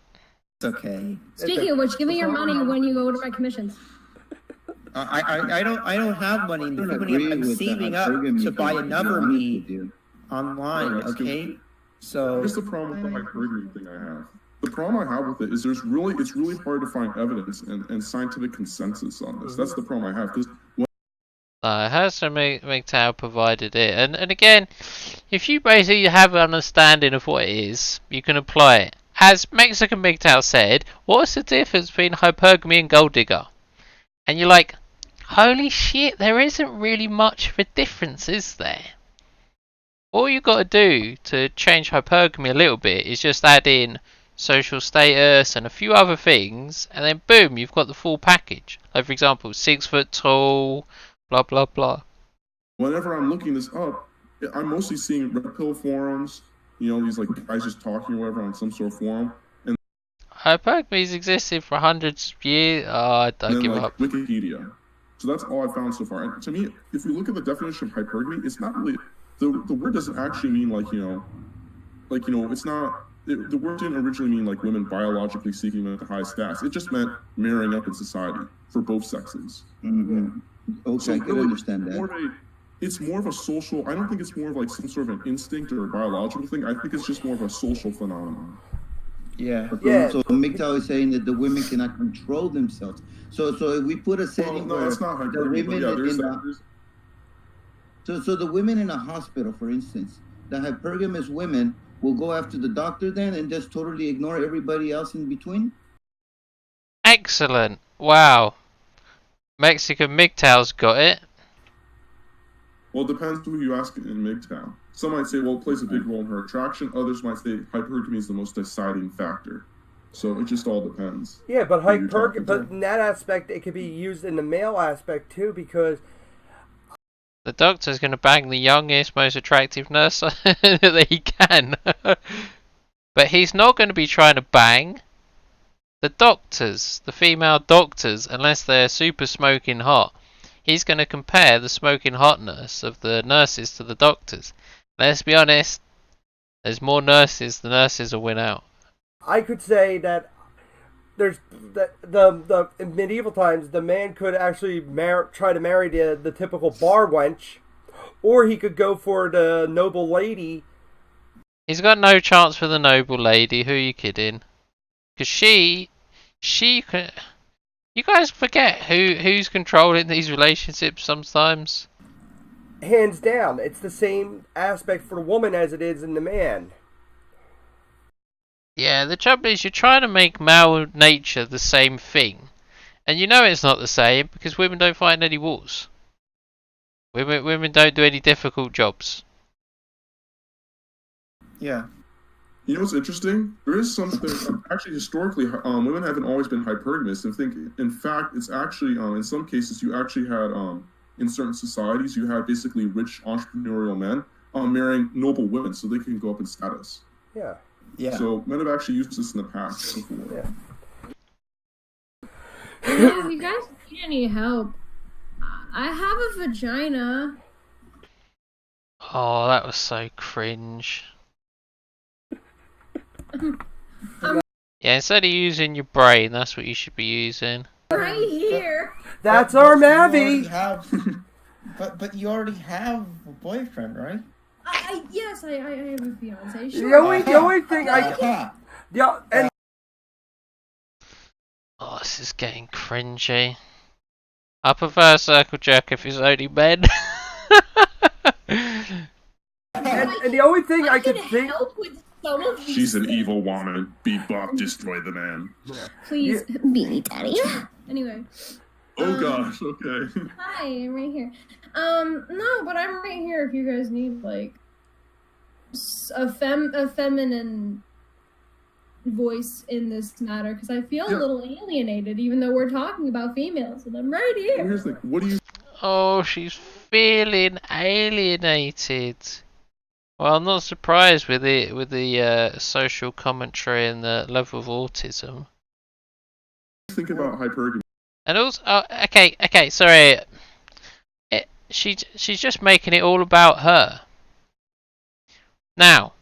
It's okay. Speaking of which, give me your money when you go to my commissions. I don't have money. The money agree I'm with saving that up hypergamy to buy thing, another to be honest me with you. online. Alright, Okay, so Here's the problem with the hypergamy thing I have. The problem I have with it is it's really hard to find evidence and scientific consensus on this. That's the problem I have because Herster MGTOW provided it, and again, if you basically have an understanding of what it is, you can apply it. As Mexican MGTOW said, what's the difference between hypergamy and gold digger? And you're like, holy shit, there isn't really much of a difference, is there? All you got to do to change hypergamy a little bit is just add in social status and a few other things, and then boom, you've got the full package. Like for example, 6 foot tall, blah blah blah. whenever I'm looking this up, I'm mostly seeing red pill forums, these like guys just talking or whatever on some sort of forum. And Hypergamy's existed for hundreds of years. I don't then give like up. Wikipedia. So that's all I found so far. And to me, if we look at the definition of hypergamy, it's not really the word doesn't actually mean it's not. The word didn't originally mean like women biologically seeking the highest status. It just meant marrying up in society for both sexes. Mm-hmm. Okay, So I can really, understand that. it's more of a social. I don't think it's more of like some sort of an instinct or a biological thing. I think it's just more of a social phenomenon. yeah. Yeah. So MGTOW is saying that the women cannot control themselves. So if we put a Well, setting no, where that's not the hypergamy. But women yeah, there's in that. so the women in a hospital, for instance, the hypergamous women will go after the doctor then and just totally ignore everybody else in between. Excellent. Wow. Mexican MGTOW's got it. Well, it depends who you ask in MGTOW. Some might say, well, it plays a big role in her attraction. Others might say hypergamy is the most deciding factor. So it just all depends. Yeah, but who you're talking but to. in that aspect, it could be used in the male aspect too, because The doctor's going to bang the youngest, most attractive nurse that he can. But he's not going to be trying to bang the doctors, the female doctors, unless they're super smoking hot. He's going to compare the smoking hotness of the nurses to the doctors. Let's be honest, there's more nurses, the nurses will win out. I could say that there's the in medieval times, the man could actually try to marry the typical bar wench, or he could go for the noble lady. He's got no chance for the noble lady, who are you kidding? Because she can... You guys forget who's controlling these relationships sometimes? Hands down, it's the same aspect for the woman as it is in the man. Yeah, the trouble is you're trying to make male nature the same thing. And you know it's not the same because women don't fight any wars. Women don't do any difficult jobs. Yeah. You know what's interesting? There is something actually historically, women haven't always been hypergamous. And think, in fact, it's actually in some cases you actually had in certain societies you had basically rich entrepreneurial men marrying noble women so they can go up in status. Yeah. Yeah. So men have actually used this in the past before. Yeah. If you guys need any help, I have a vagina. Oh, that was so cringe. Yeah, instead of using your brain, that's what you should be using. Right here. That's our You already Mavi. have, but you already have a boyfriend, right? Yes, I have a fiance. The Sure. only thing Uh-huh. yeah, and Oh, this is getting cringy. I prefer circle jerk if it's only men. and the only thing I can could think. help with some of these. She's an evil woman. Bebop, destroy the man. Please, beanie daddy. Anyway. Oh gosh, okay. Hi, I'm right here. No, but I'm right here if you guys need like a feminine voice in this matter, because I feel a little alienated, even though we're talking about females, and I'm right here. Here's the what do you Oh, she's feeling alienated. Well, I'm not surprised with the social commentary and the level of autism. think about hypergamy? And also, okay, sorry. She's just making it all about her. Now,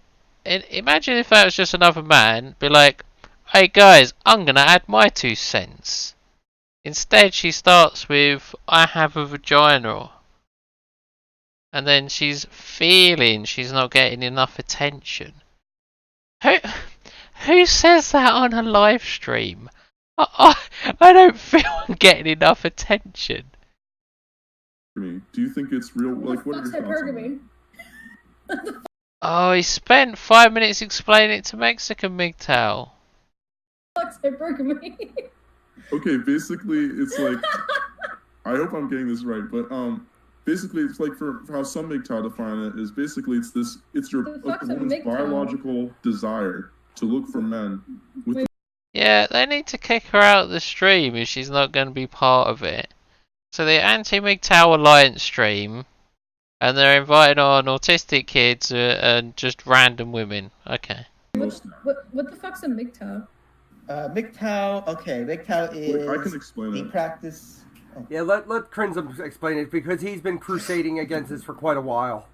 imagine if that was just another man, be like, "Hey guys, I'm gonna add my 2 cents." Instead, she starts with, "I have a vagina," and then she's feeling she's not getting enough attention. Who says that on a live stream? I don't feel I'm getting enough attention. Do you think it's real? Like, what are your thoughts on hypergamy? Oh, he spent 5 minutes explaining it to Mexican MGTOW. What's hypergamy? that? Okay, basically, it's like I hope I'm getting this right, but basically, it's like for how some MGTOW define it is basically it's your The fuck's a woman's MGTOW? biological desire to look for men with Yeah, they need to kick her out of the stream if she's not going to be part of it. So the Anti-MGTOW Alliance stream, and they're inviting on autistic kids and just random women. Okay. most. What the fuck's a MGTOW? MGTOW. Okay, MGTOW is Wait, I can explain the it. practice. Oh. Yeah, let Crimson explain it because he's been crusading against this for quite a while.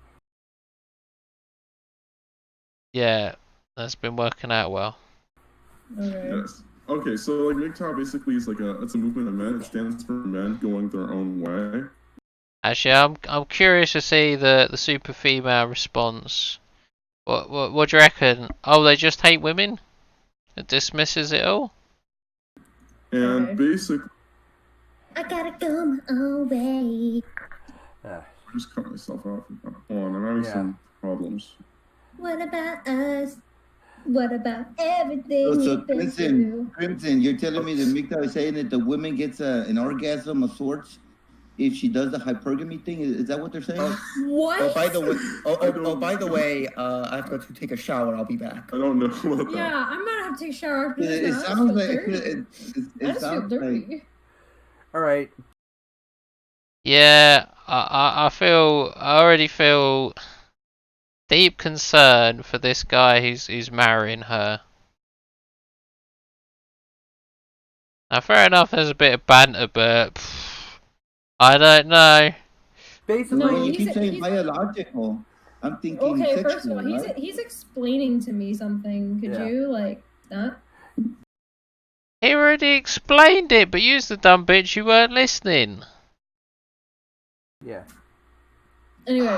Yeah, that's been working out well. Okay. Yes. Okay, so like MGTOW basically is like it's a movement of men. It stands for men going their own way. Actually, I'm curious to see the super female response. What do you reckon? Oh, they just hate women? It dismisses it all? And Okay. basically, I gotta go my own way. Yeah. I just cut myself off. Hold on, I'm having some problems. What about us? What about everything So you've been through? Crimson, you're telling me that MGTOW is saying that the woman gets an orgasm of sorts if she does the hypergamy thing? Is that what they're saying? What? Oh, by the way, by the way, I have to go to take a shower. I'll be back. I don't know about that. Yeah, I'm gonna have to take a shower after it, this. it now. I sounds just like feel dirty. it I just feel sounds like dirty. All right. Yeah, I already feel deep concern for this guy who's marrying her. Now, fair enough, there's a bit of banter, but I don't know. Basically, No, when you he's- keep saying he's- biological, I'm thinking Okay, sexual, first of all, right? he's explaining to me something. Could Yeah. you not? He already explained it, but you the dumb bitch, you weren't listening. yeah. Anyway,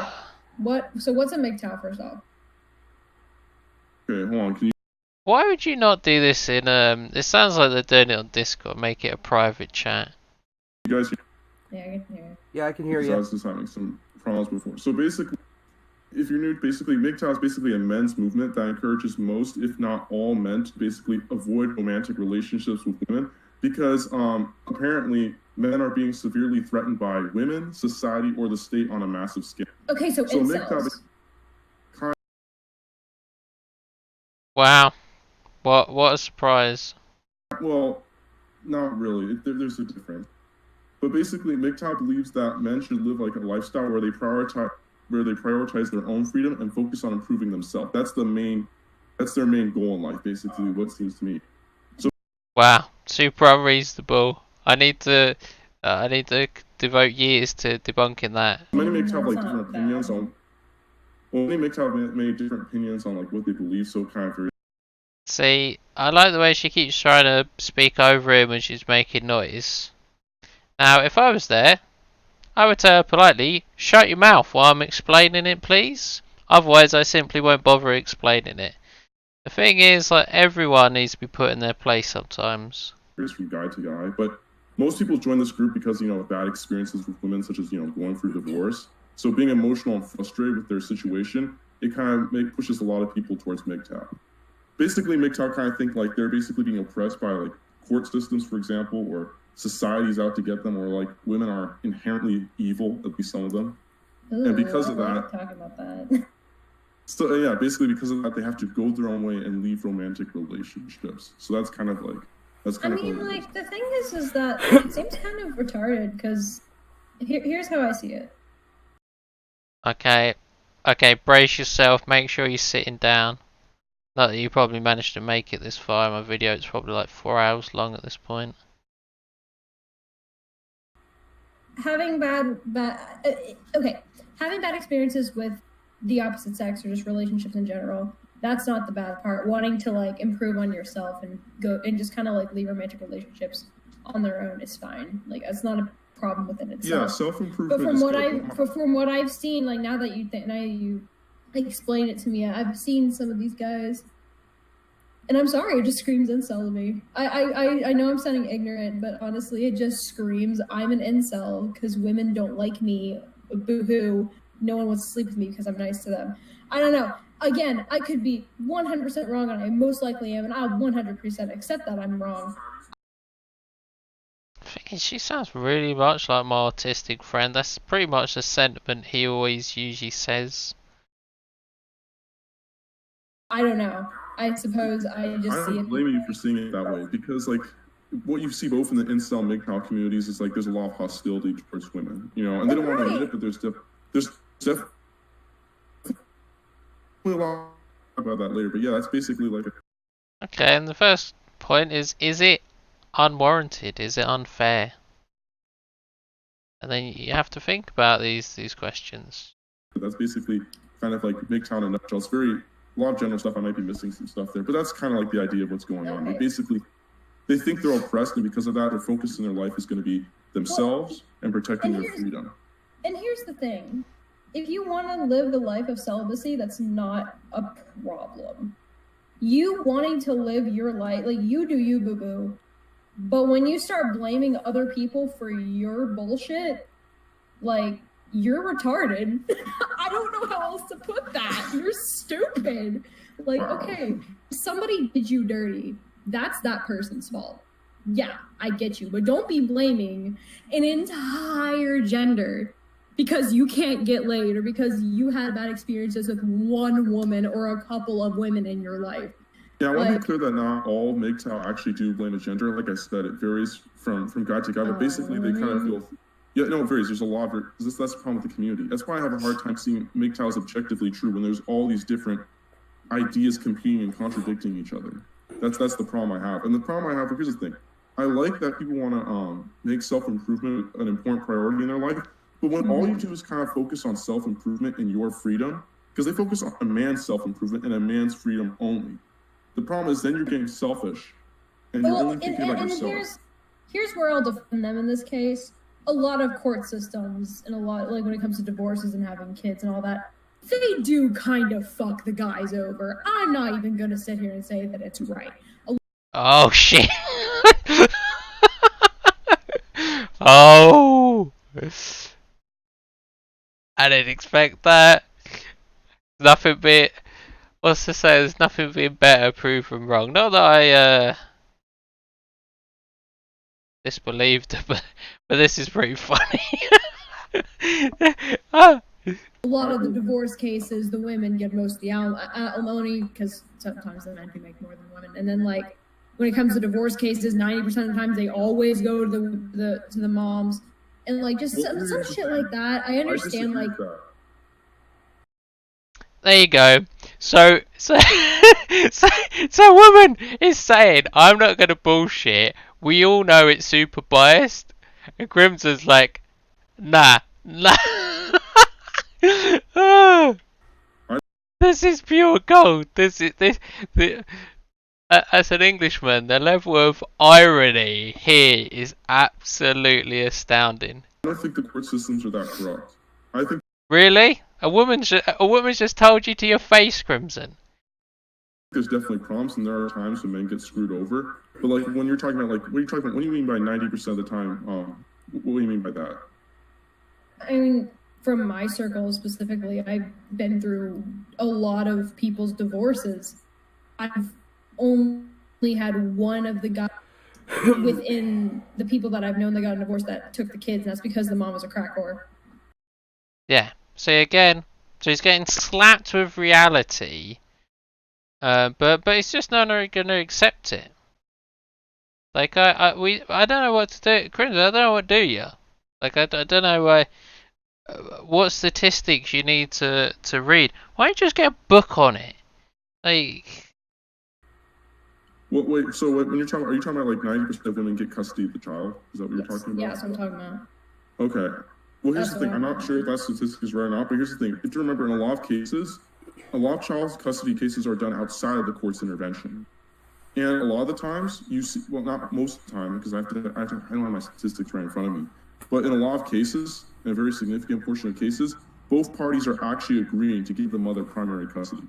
what's a MGTOW first off? Okay, hold on. Can Why would you not do this in it sounds like they're doing it on Discord, make it a private chat. you guys hear? Yeah, I can hear. Yeah, I can hear So I you. was just having some problems before. So basically, if you're new, basically MGTOW is basically a men's movement that encourages most, if not all, men to basically avoid romantic relationships with women because apparently men are being severely threatened by women, society, or the state on a massive scale. Okay, so So incels. MGTOW Wow. What a surprise. Well, not really. There's a difference. But basically, MGTOW believes that men should live like a lifestyle where they prioritize their own freedom and focus on improving themselves. That's their main goal in life, basically, what seems to me. Wow, super unreasonable. I need to devote years to debunking that. Many MGTOW have like different opinions on. Well, many MGTOW have many different opinions on like what they believe. So kind of very. See, I like the way she keeps trying to speak over him when she's making noise. Now, if I was there, I would tell her politely, shut your mouth while I'm explaining it, please. Otherwise, I simply won't bother explaining it. The thing is, like, everyone needs to be put in their place sometimes. From guy to guy, but most people join this group because, you know, bad experiences with women, such as, you know, going through divorce. So being emotional and frustrated with their situation, it kind of pushes a lot of people towards MGTOW. Basically, MGTOW kind of think like they're basically being oppressed by like court systems, for example, or society's out to get them, or like women are inherently evil, at least some of them. Ooh, and because of that, talk about that. So yeah, basically because of that, they have to go their own way and leave romantic relationships. So that's kind of like I mean, like the thing is that it seems kind of retarded because here's how I see it. Okay, brace yourself. Make sure you're sitting down. Not that you probably managed to make it this far. My video is probably like 4 hours long at this point. Having bad experiences with the opposite sex or just relationships in general, that's not the bad part. Wanting to like improve on yourself and go and just kind of like leave romantic relationships on their own is fine. Like that's not a problem within itself. Yeah, self-improvement. But from what I've seen, like now that you explain it to me, I've seen some of these guys, and I'm sorry, it just screams incel to me. I know I'm sounding ignorant, but honestly, it just screams I'm an incel because women don't like me. Boo hoo. No one wants to sleep with me because I'm nice to them. I don't know. Again, I could be 100% wrong, and I most likely am, and I'll 100% accept that I'm wrong. The thing is, she sounds really much like my autistic friend. That's pretty much the sentiment he always usually says. I don't know. I suppose I just see it. I don't blame you for seeing it that way because, like, what you see both in the incel and MGTOW communities is like there's a lot of hostility towards women, you know, and they don't want to admit it, but there's definitely a lot about that later. But yeah, that's basically like. Okay, and the first point is it unwarranted? Is it unfair? And then you have to think about these questions. That's basically kind of like MGTOW in a nutshell. It's a lot of general stuff. I might be missing some stuff there, but that's kind of like the idea of what's going on. They think they're oppressed, and because of that, their focus in their life is going to be themselves and protecting their freedom. And here's the thing. If you want to live the life of celibacy, that's not a problem. You wanting to live your life, like you do you, boo-boo. But when you start blaming other people for your bullshit, like, you're retarded. I don't know how else to put that. You're stupid. Like, okay, somebody did you dirty. That's that person's fault. Yeah, I get you. But don't be blaming an entire gender because you can't get laid or because you had bad experiences with one woman or a couple of women in your life. Yeah, I want to be clear that not all MGTOW actually do blame a gender. Like I said, it varies from guy to guy, but basically they kind of feel... Yeah, no, it varies. There's a lot of... That's the problem with the community. That's why I have a hard time seeing MGTOW as objectively true when there's all these different ideas competing and contradicting each other. That's the problem I have. And the problem I have, here's the thing. I like that people want to make self-improvement an important priority in their life, but when all you do is kind of focus on self-improvement and your freedom, because they focus on a man's self-improvement and a man's freedom only. The problem is then you're getting selfish, and you're only thinking about yourself. Here's where I'll defend them in this case. A lot of court systems and a lot, like when it comes to divorces and having kids and all that, they do kind of fuck the guys over. I'm not even going to sit here and say that it's right. Oh, shit. Oh. I didn't expect that. Nothing bit... What's to say? There's nothing being better proven wrong. Not that I disbelieved it, but this is pretty funny. a lot of the divorce cases, the women get most of the alimony because sometimes the men do make more than women. And then like when it comes to divorce cases, 90% of the times they always go to the moms, and like just some shit like that. I understand like. There you go. So woman is saying, I'm not gonna bullshit. We all know it's super biased. And Crimson's like, nah. This is pure gold. This. As an Englishman, the level of irony here is absolutely astounding. I don't think the court systems are that corrupt. I think Really? A woman's just told you to your face, Crimson. there's definitely problems, and there are times when men get screwed over. But like when you're talking about like, what do you mean by 90% of the time? What do you mean by that? I mean, from my circle specifically, I've been through a lot of people's divorces. I've only had one of the guys within the people that I've known that got a divorce that took the kids, and that's because the mom was a crack whore. Yeah. See again. So he's getting slapped with reality, but he's just not going to accept it. Like I don't know what to do, Crimson. I don't know what to do you. Like I don't know what statistics you need to read. Why don't you just get a book on it? Like. Wait. So when you're talking, are you talking about like 90% of women get custody of the child? Is that what you're talking about? Yeah, that's what I'm talking about. Okay. Well, here's the thing. I'm not sure if that statistic is right or not, but here's the thing. If you remember, in a lot of cases, a lot of child custody cases are done outside of the court's intervention. And a lot of the times, you see, well, not most of the time, because I don't have my statistics right in front of me, but in a lot of cases, in a very significant portion of cases, both parties are actually agreeing to give the mother primary custody.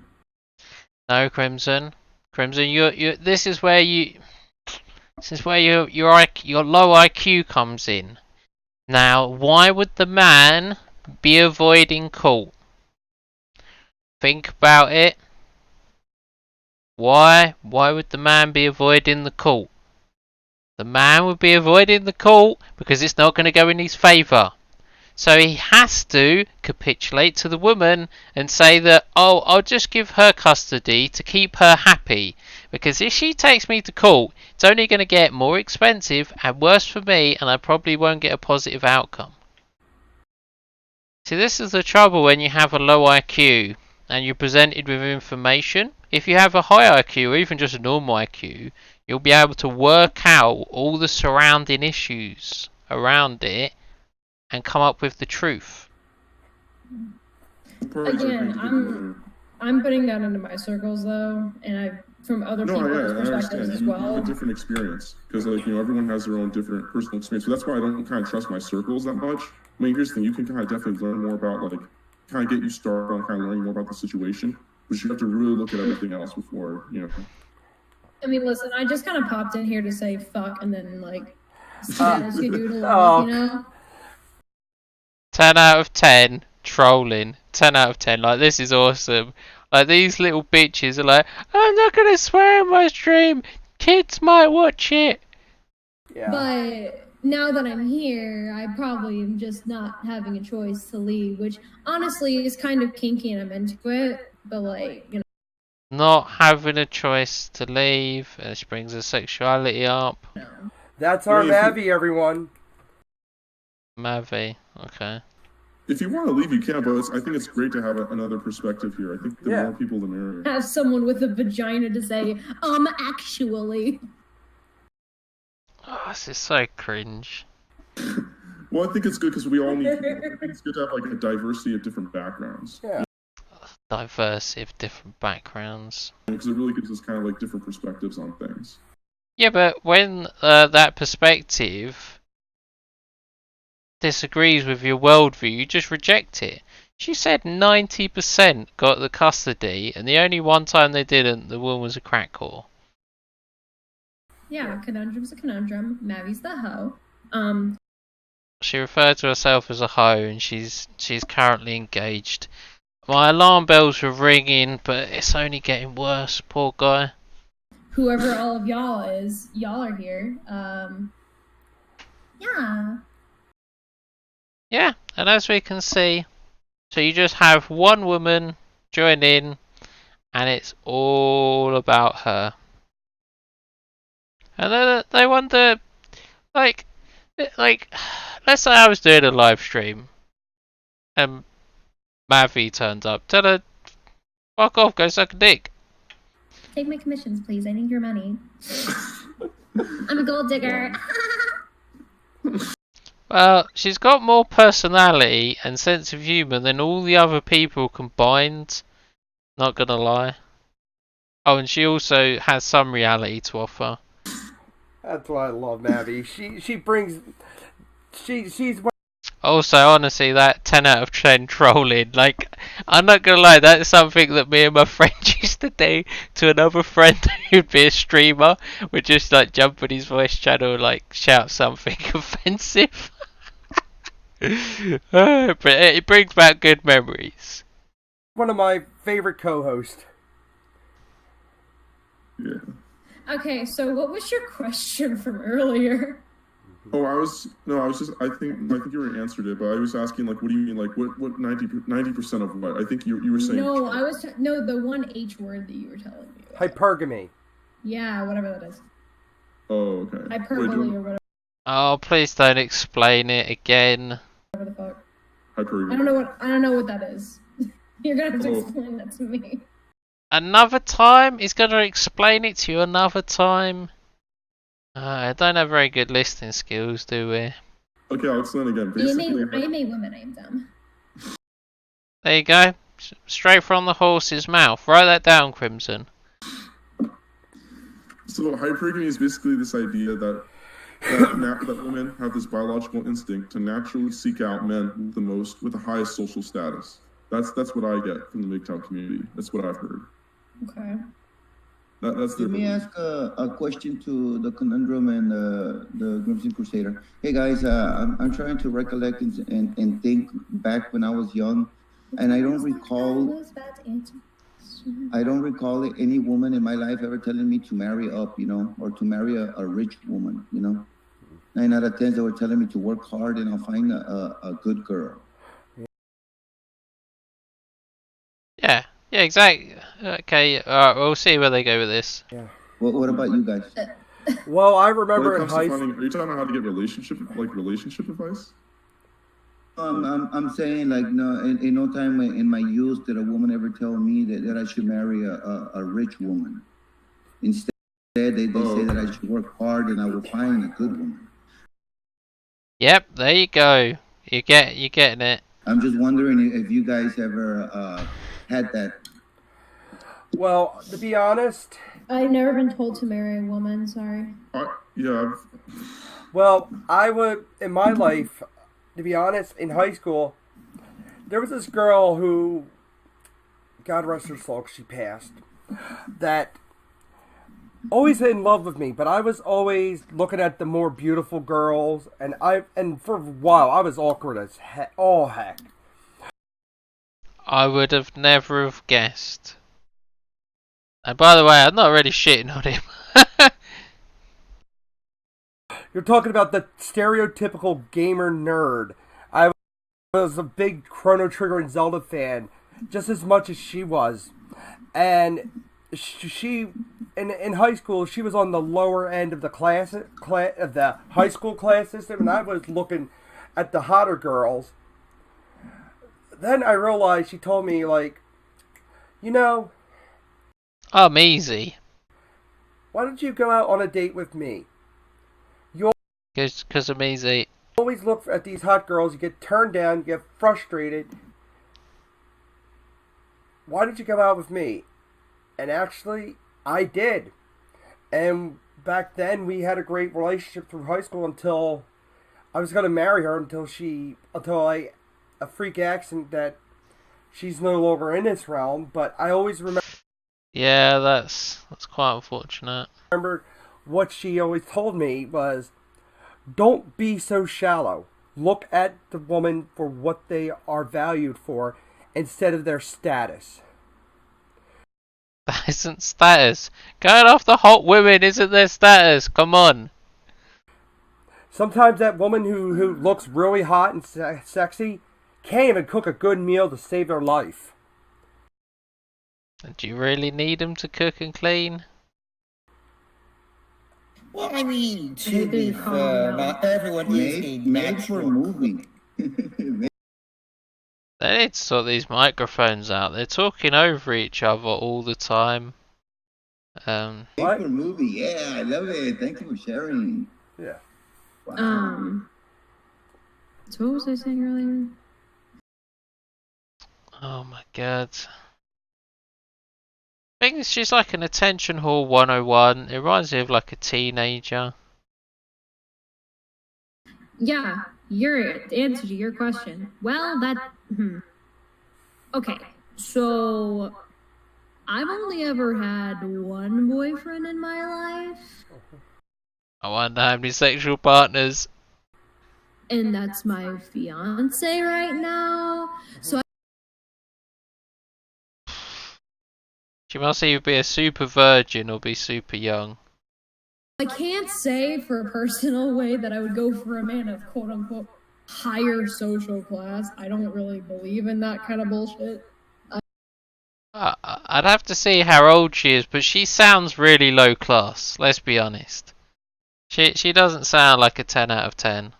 No, Crimson. You. This is where your low IQ comes in. Now, why would the man be avoiding court? Think about it. Why would the man be avoiding the court? The man would be avoiding the court because it's not going to go in his favour. So he has to capitulate to the woman and say that, oh, I'll just give her custody to keep her happy. Because if she takes me to court, it's only going to get more expensive and worse for me, and I probably won't get a positive outcome. See, this is the trouble when you have a low IQ and you're presented with information. If you have a high IQ or even just a normal IQ, you'll be able to work out all the surrounding issues around it and come up with the truth. Again, I'm putting that into my circles though, and from other people's perspectives as well. You have a different experience because, like, everyone has their own different personal experience. So that's why I don't kind of trust my circles that much. I mean, here's the thing: you can kind of definitely learn more about, like, kind of get you started on kind of learning more about the situation, but you have to really look at everything else before, I mean, listen, I just kind of popped in here to say fuck, and then like, doodle, 10 out of 10 trolling. 10 out of 10. Like, this is awesome. Like, these little bitches are like, I'm not gonna swear in my stream. Kids might watch it. Yeah. But now that I'm here, I probably am just not having a choice to leave, which honestly is kind of kinky and I'm into it. But like, not having a choice to leave, which brings the sexuality up. No. That's our Mavi, everyone. Mavi, okay. If you want to leave, you can, but I think it's great to have another perspective here. I think the more people, the merrier. Have someone with a vagina to say, actually. Oh, this is so cringe. Well, I think it's good because we all need. I think it's good to have like a diversity of different backgrounds. Yeah. Diversity of different backgrounds. Because it really gives us kind of like different perspectives on things. Yeah, but when that perspective disagrees with your worldview, you just reject it. She said 90% got the custody, and the only one time they didn't, the woman was a crack whore. Yeah, conundrum's a conundrum. Mavi's the hoe. She referred to herself as a hoe, and she's currently engaged. My alarm bells were ringing, but it's only getting worse, poor guy. Whoever all of y'all is, y'all are here. Yeah. Yeah, and as we can see, So you just have one woman join in, and it's all about her. And then they wonder, like, let's say I was doing a live stream, and Mavi turns up. Tell her, fuck off, go suck a dick. Take my commissions, please. I need your money. I'm a gold digger. Well, she's got more personality and sense of humour than all the other people combined. Not gonna lie. Oh, and she also has some reality to offer. That's why I love Mavi. She brings. She's. Also, honestly, that 10 out of 10 trolling, like, I'm not gonna lie, that's something that me and my friend used to do to another friend who'd be a streamer. We'd just, like, jump on his voice channel and, like, shout something offensive. But it brings back good memories. One of my favorite co-hosts. Yeah. Okay, so what was your question from earlier? Oh, I think you already answered it, but I was asking, like, what do you mean, like, what 90% of what? I think you were saying. No, the one H word that you were telling me about. Hypergamy. Yeah, whatever that is. Oh, okay. Hyperbole or whatever Oh, please don't explain it again. the fuck. Hyperbole. I don't know what that is. You're gonna have to explain that to me. Another time? He's gonna explain it to you another time? I don't have very good listening skills, do we? Okay, I'll explain again. I am a woman, I am dumb. There you go. Straight from the horse's mouth. Write that down, Crimson. So hypergamy is basically this idea that women have this biological instinct to naturally seek out men with the highest social status. That's what I get from the MGTOW community. That's what I've heard. Okay. That's Let me ask a question to the Conundrum and the Crimson Crusader. Hey guys, I'm trying to recollect and think back when I was young, and I don't recall any woman in my life ever telling me to marry up, or to marry a rich woman, 9 out of 10 they were telling me to work hard and I'll find a good girl. Yeah, exactly. Okay, we'll see where they go with this. Yeah. What about you guys? Well, I remember in high school. Are you talking about how to get relationship advice? I'm saying, like, no, in no time in my youth did a woman ever tell me that I should marry a rich woman. Instead, they say that I should work hard and I will find a good woman. Yep, there you go. You're getting it. I'm just wondering if you guys ever had that. Well, to be honest, I've never been told to marry a woman, sorry. Yeah. Well, I would, in my life, to be honest, in high school, there was this girl who, God rest her soul, she passed, that always in love with me, but I was always looking at the more beautiful girls, and for a while I was awkward as heck. I would have never have guessed. And by the way, I'm not really shitting on him. You're talking about the stereotypical gamer nerd. I was a big Chrono Trigger and Zelda fan, just as much as she was. And she in high school, she was on the lower end of the of the high school class system, and I was looking at the hotter girls. Then I realized she told me, like, I'm easy. Why don't you go out on a date with me? Because I'm easy. You always look at these hot girls, you get turned down, you get frustrated. Why don't you go out with me? And actually, I did. And back then, we had a great relationship through high school until I was going to marry her until a freak accident that she's no longer in this realm. But I always remember. Yeah, that's quite unfortunate. Remember what she always told me was, don't be so shallow. Look at the woman for what they are valued for instead of their status. That isn't status. Going off the hot women isn't their status. Come on. Sometimes that woman who looks really hot and sexy can't even cook a good meal to save their life. Do you really need them to cook and clean? Well, I mean, to be fair, not everyone is a Made for natural moving. They need to sort these microphones out. They're talking over each other all the time. Made for movie. Yeah, I love it. Thank you for sharing. Yeah. Wow. So what was I saying earlier? Oh my god. I think she's like an attention whore 101. It reminds me of like a teenager. Yeah, the answer to your question. Well, okay, so I've only ever had one boyfriend in my life, I wonder how many sexual partners. and that's my fiance right now. So She must either be a super virgin or be super young. I can't say for a personal way that I would go for a man of quote unquote higher social class. I don't really believe in that kind of bullshit. I'd have to see how old she is, but she sounds really low class, let's be honest. She doesn't sound like a 10 out of 10.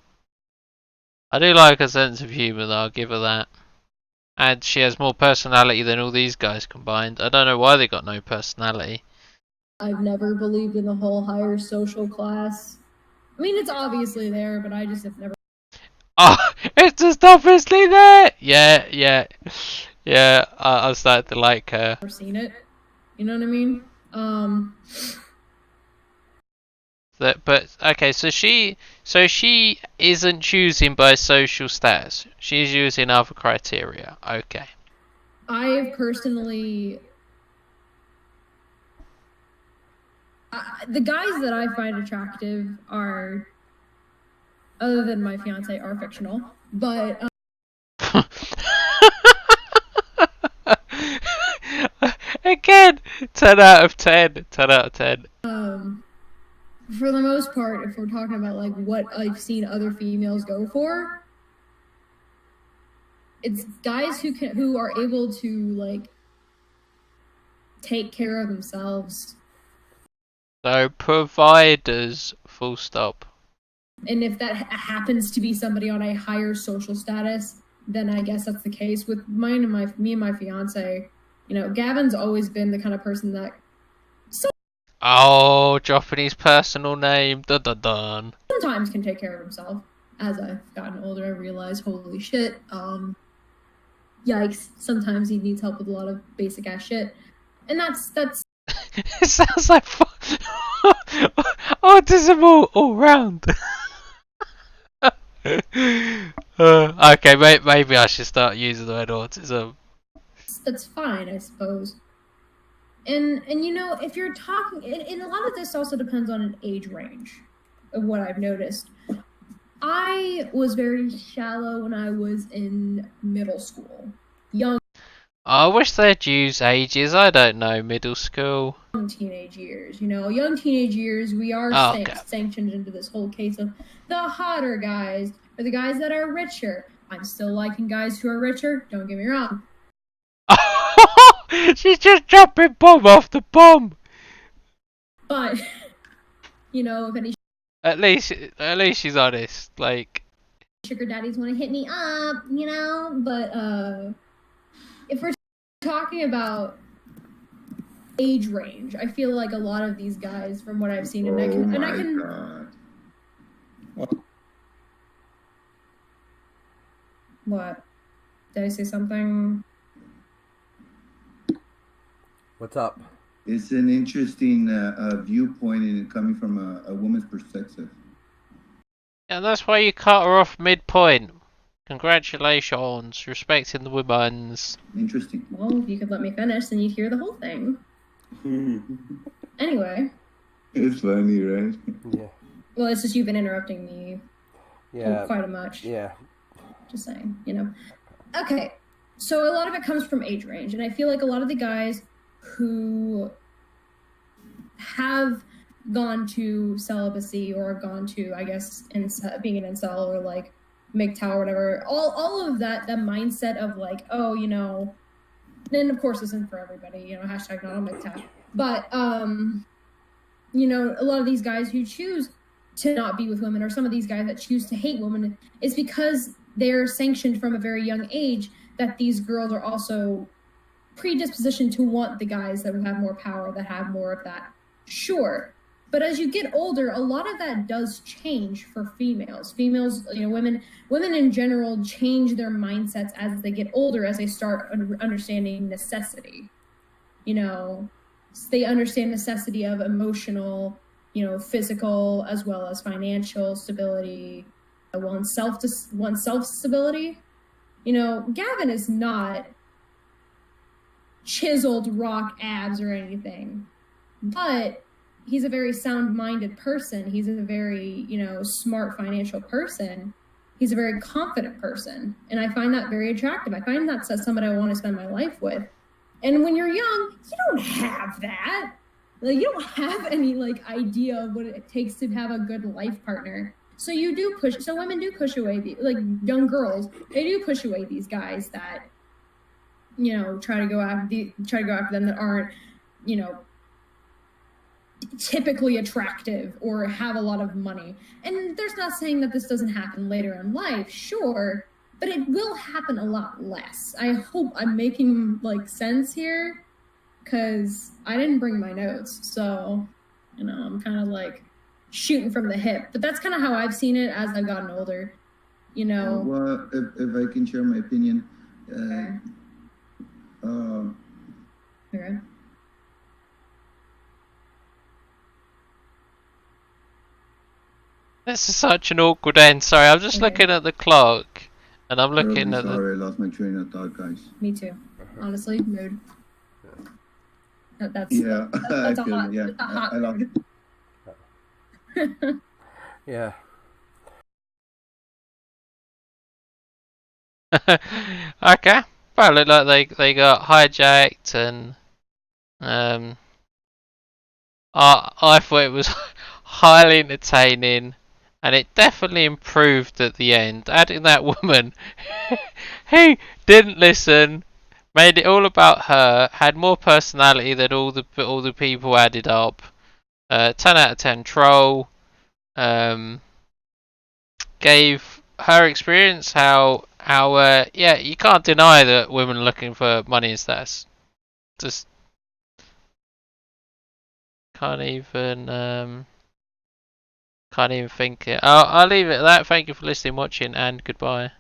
I do like her sense of humour though, I'll give her that. And she has more personality than all these guys combined. I don't know why they got no personality. I've never believed in the whole higher social class. I mean, it's obviously there, but I just have never. Oh, it's just obviously there! Yeah. I started to like her. Seen it. You know what I mean? But okay, so she isn't choosing by social status. She's using other criteria. Okay. I personally, the guys that I find attractive are, other than my fiance, are fictional. But again, 10 out of 10. 10 out of 10. For the most part, if we're talking about like what I've seen other females go for, it's guys who are able to like take care of themselves. So providers, full stop. And if that happens to be somebody on a higher social status, then I guess that's the case with me and my fiance. You know, Gavin's always been the kind of person that Oh, dropping his personal name. Dun dun dun. sometimes can take care of himself. As I've gotten older, I realize, holy shit, yikes, sometimes he needs help with a lot of basic ass shit. And that's It sounds like autism all round. Okay, maybe I should start using the word autism. that's fine, I suppose. And you know, if you're talking, and a lot of this also depends on an age range of what I've noticed. I was very shallow when I was in middle school. Young I wish they'd use ages. I don't know, middle school. teenage years, you know, young teenage years, we are sanctioned into this whole case of the hotter guys or the guys that are richer. I'm still liking guys who are richer, don't get me wrong. She's just dropping bomb after bomb. But you know, if any At least she's honest. Like, sugar daddies want to hit me up, you know, but if we're talking about age range, I feel like a lot of these guys, from what I've seen, and I can. God. What? Did I say something? What's up? It's an interesting viewpoint and coming from a woman's perspective. and that's why you cut her off midpoint. Congratulations, respecting the women's. Interesting. Well, if you could let me finish, then you'd hear the whole thing. Anyway. It's funny, right? Yeah. Well, it's just you've been interrupting me quite a much. Yeah. Just saying, you know. Okay, so a lot of it comes from age range, and I feel like a lot of the guys who have gone to celibacy or gone to, I guess, being an incel or like MGTOW or whatever, all of that, the mindset of like, oh, you know, and of course this isn't for everybody, you know, hashtag not on MGTOW, but you know, a lot of these guys who choose to not be with women, or some of these guys that choose to hate women, is because they're sanctioned from a very young age that these girls are also predispositioned to want the guys that have more power, that have more of that. Sure. But as you get older, a lot of that does change for females. Females, you know, women in general change their mindsets as they get older, as they start understanding necessity. You know, they understand necessity of emotional, you know, physical, as well as financial stability, one's self stability. You know, Gavin is not chiseled rock abs or anything, but he's a very sound-minded person. He's a very, you know, smart financial person. He's a very confident person, and I find that very attractive. I find that's somebody I want to spend my life with. And when you're young, you don't have that. Like, you don't have any like idea of what it takes to have a good life partner. So you do push. So women do push away like young girls. They do push away these guys that, you know, try to go after them that aren't, you know, typically attractive or have a lot of money. And there's not saying that this doesn't happen later in life, sure, but it will happen a lot less. I hope I'm making like sense here, because I didn't bring my notes, so, you know, I'm kind of like shooting from the hip. But that's kind of how I've seen it as I've gotten older, you know. Well, if I can share my opinion. Okay. This is such an awkward end. Sorry, I'm just looking at the clock, and I'm looking at Sorry, I lost my train of thought, guys. Me too. Honestly, mood. That's Yeah, that's I feel it, yeah. a hot I lost it. Yeah. Okay. Well, look like they got hijacked, and I thought it was highly entertaining, and it definitely improved at the end. Adding that woman who didn't listen, made it all about her, had more personality than all the people added up. 10 out of 10 troll. Gave her experience how yeah, you can't deny that women are looking for money and status. Just can't even think it. I'll leave it at that. Thank you for listening, watching, and goodbye.